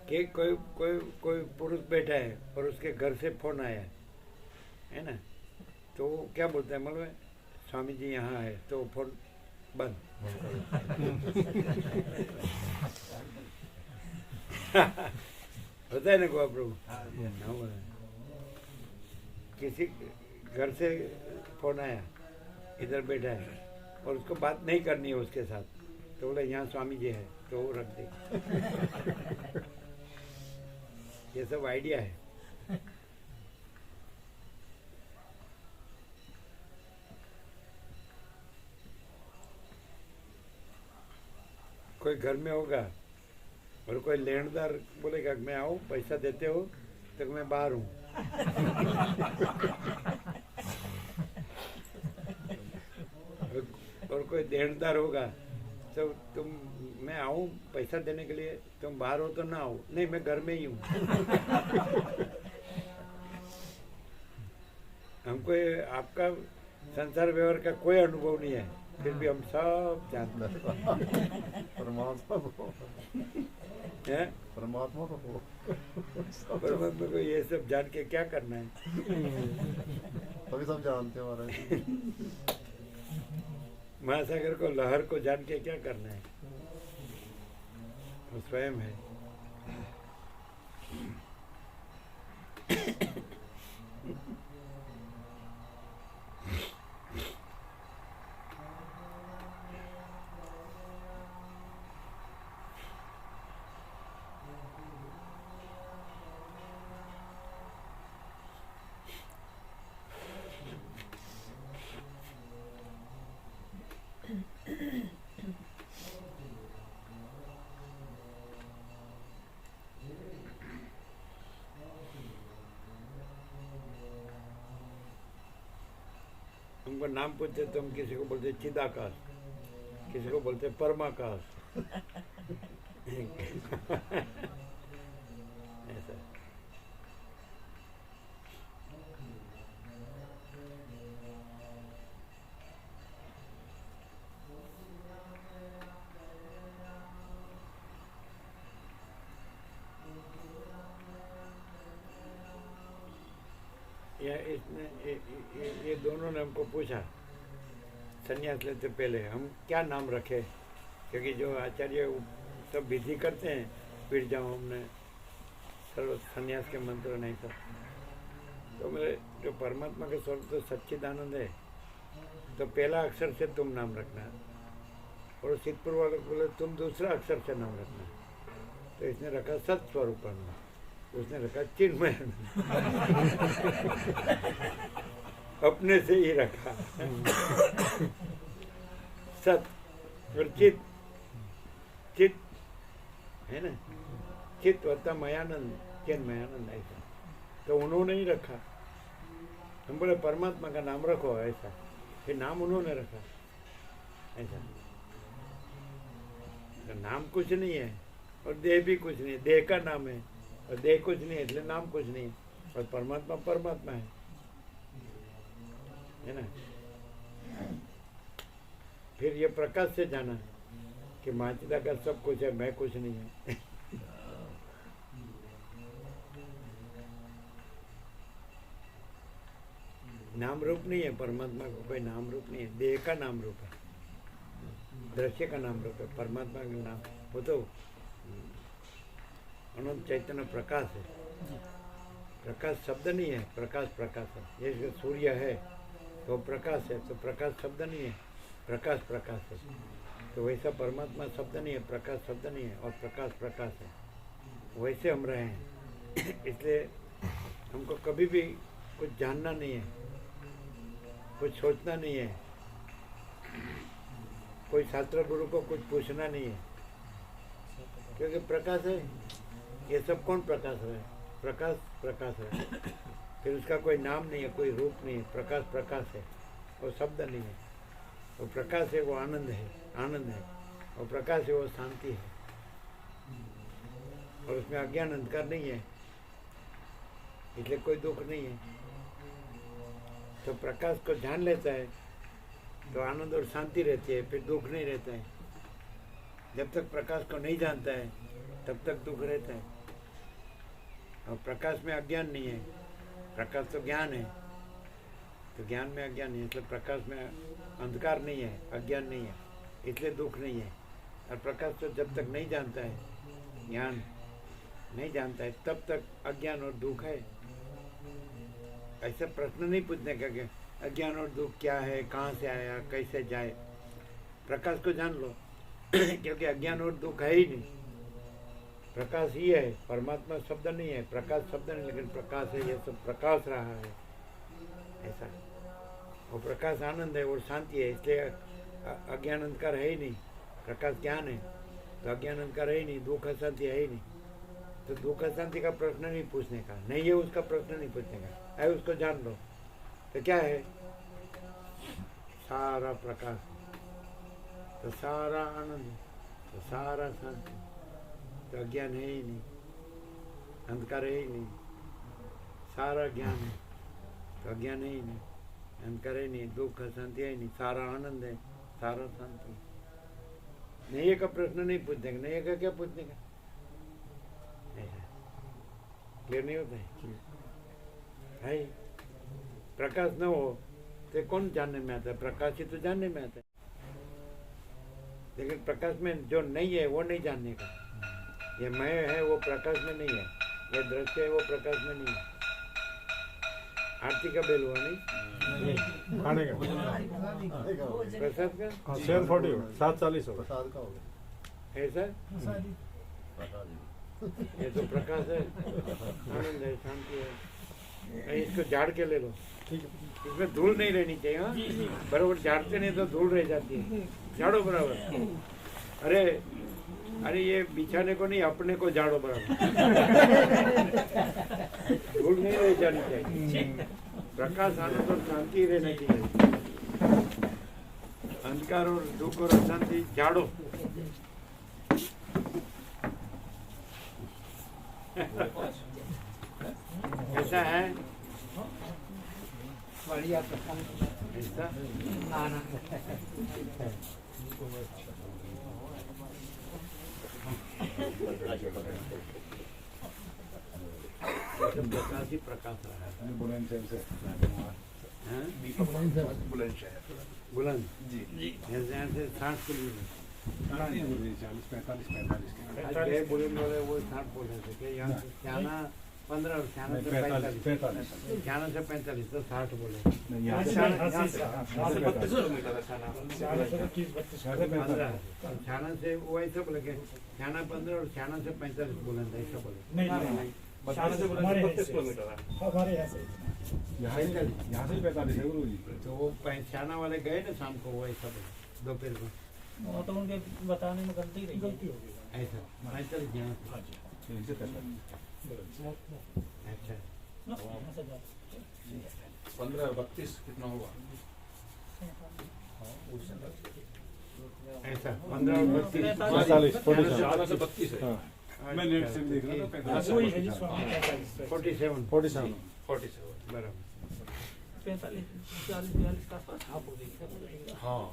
कि कोई कोई कोई पुरुष बैठा है और उसके घर से फोन आया है ना, तो वो क्या बोलता है मालूम है, स्वामी जी यहाँ है, तो फोन बंद। होता है ना गोवा प्रभु, किसी घर से फोन आया, इधर बैठा है और उसको बात नहीं करनी है उसके साथ, तो बोला यहाँ स्वामी जी है, तो वो रख दे। ये सब आइडिया है। कोई घर में होगा और कोई लेनदार बोलेगा मैं आऊँ, पैसा देते हो, तो मैं बाहर हूँ। और कोई देनदार होगा तो तुम, मैं आऊँ पैसा देने के लिए, तुम बाहर हो तो ना आओ, नहीं मैं घर में ही हूँ। हमको आपका संसार व्यवहार का कोई अनुभव नहीं है, फिर भी हम सब जानते हैं। परमात्मा को हैं? परमात्मा को परमात्मा को ये सब जान के क्या करना है? तभी सब जानते हैं महाराज। महासागर को, लहर को जान के क्या करना है? वो स्वयं है। हमको नाम पूछते तो हम किसी को बोलते चिदाकाश, किसी को बोलते परमाकाश। ऐसा। ये दोनों ने हमको पूछा संन्यास लेते पहले हम क्या नाम रखे, क्योंकि जो आचार्य सब विधि करते हैं, फिर जाओ हमने सर्व संन्यास के मंत्र नहीं सब, तो मेरे जो परमात्मा के स्वरूप तो सच्चिदानंद है, तो पहला अक्षर से तुम नाम रखना, और सिद्धपुर वाले को बोले तुम दूसरा अक्षर से नाम रखना, तो इसने रखा सत्स्वरूपानंद, उसने रखा चिन्मय। अपने से ही रखा। सत और चित, चित है ना, चित वत्ता मयानंद, चिन्मयानंद ऐसा, तो उन्होंने ही रखा। हम बोले परमात्मा का नाम रखो ऐसा, फिर नाम उन्होंने रखा ऐसा। तो नाम कुछ नहीं है और देह भी कुछ नहीं है, देह का नाम है और देह कुछ नहीं है, इसलिए नाम कुछ नहीं है, और परमात्मा परमात्मा है ना। फिर ये प्रकाश से जाना कि माचिदा का सब कुछ है, मैं कुछ नहीं है। नाम रूप नहीं है परमात्मा को, कोई नाम रूप नहीं है, देह का नाम रूप है, दृश्य का नाम रूप है, परमात्मा का नाम वो तो अनंत चैतन्य प्रकाश है। प्रकाश शब्द नहीं है, प्रकाश प्रकाश है। जैसे सूर्य है तो प्रकाश है, तो प्रकाश शब्द नहीं है, प्रकाश प्रकाश है। तो वैसा परमात्मा शब्द नहीं है, प्रकाश शब्द नहीं है, और प्रकाश प्रकाश है। वैसे हम रहे हैं। इसलिए हमको कभी भी कुछ जानना नहीं है, कुछ सोचना नहीं है, कोई छात्र गुरु को कुछ पूछना नहीं है, क्योंकि प्रकाश है। ये सब कौन प्रकाश है? प्रकाश प्रकाश है। फिर उसका कोई नाम नहीं है, कोई रूप नहीं है, प्रकाश प्रकाश है, वो शब्द नहीं है। वो प्रकाश है, वो आनंद है, आनंद है। वो प्रकाश है, वो शांति है, और उसमें अज्ञान अंधकार नहीं है, इसलिए कोई दुख नहीं है। तो प्रकाश को जान लेता है तो आनंद और शांति रहती है, फिर दुख नहीं रहता है। जब तक प्रकाश को नहीं जानता है तब तक दुख रहता है। और प्रकाश में अज्ञान नहीं है, प्रकाश तो ज्ञान है, तो ज्ञान में अज्ञान नहीं है, इसलिए प्रकाश में अंधकार नहीं है, अज्ञान नहीं है, इसलिए दुख नहीं है। और प्रकाश तो जब तक नहीं जानता है, ज्ञान नहीं जानता है, तब तक अज्ञान और दुख है। ऐसा प्रश्न नहीं पूछने का कि अज्ञान और दुख क्या है, कहाँ से आया, कैसे जाए। प्रकाश को जान लो क्योंकि अज्ञान और दुख है ही नहीं, प्रकाश ही है। परमात्मा शब्द नहीं है, प्रकाश शब्द नहीं, लेकिन प्रकाश है, ये सब प्रकाश रहा है ऐसा। और प्रकाश आनंद है और शांति है, इसलिए अज्ञान अंधकार है ही नहीं। प्रकाश ज्ञान है तो अज्ञान अंधकार है ही नहीं, दुख अशांति है ही नहीं। तो दुख अशांति का प्रश्न नहीं पूछने का, नहीं है उसका प्रश्न नहीं पूछने का, है उसको जान लो। तो क्या है? सारा प्रकाश, तो सारा आनंद, तो सारा शांति, तो अज्ञान है ही नहीं, अंधकार है ही नहीं। सारा ज्ञान है तो अज्ञान है ही नहीं, अंधकार है ही नहीं, दुख अशांति है ही नहीं, सारा आनंद है, सारा शांति। नहीं का प्रश्न नहीं पूछने का, नहीं का क्या पूछने का, ऐसा क्लियर नहीं होता है। प्रकाश न हो तो कौन जानने में आता है? प्रकाश ही तो जानने में आता है, लेकिन प्रकाश में जो नहीं है वो नहीं जानने का। ये मैं है वो प्रकाश में नहीं है, ये दृश्य है वो प्रकाश में नहीं है। आरती का बेल हुआ नहीं, खाने का प्रसाद का 740 740 होगा। प्रसाद का हो गया। ऐसा ये तो प्रकाश है, आनंद है, शांति है। इसको झाड़ के ले लो, इसमें धूल नहीं रहनी चाहिए। हाँ, बराबर झाड़ते नहीं तो धूल रह जाती है, झाड़ो बराबर। अरे अरे ये बिछाने को नहीं, अपने को झाड़ो बराबर, धूल नहीं रह जानी चाहिए। प्रकाश आनंद और शांति रहना चाहिए। अंधकार और दुख और अशांति झाड़ो। ऐसा है ऐसा प्रकाश ही प्रकाश रहा है। बुलंद जी, यहाँ से 60 किलोमीटर 40-45 बुलंद वाले वो 60 बोल रहे थे कि यहाँ से छाना 15 और छाना से 45, छाना से 45 तो 60 बोले। छाना से वो ऐसा बोले कि छाना 15 और छाना से 45 बुलंद, ऐसा बोले। नहीं यहाँ से 45 है गुरु जी। तो वो छाना वाले गए ना शाम को, वो ऐसा बोले दोपहर को। वो तो उनके बताने में गलती हो गई। ऐसा 45 यहाँ से। अच्छा 15-32 कितना होगा? ऐसा 15 और 32 शाला से 32 है। मैं नेट से देख रहा था 47 45 40-42 का आसपास आप हो गई। हाँ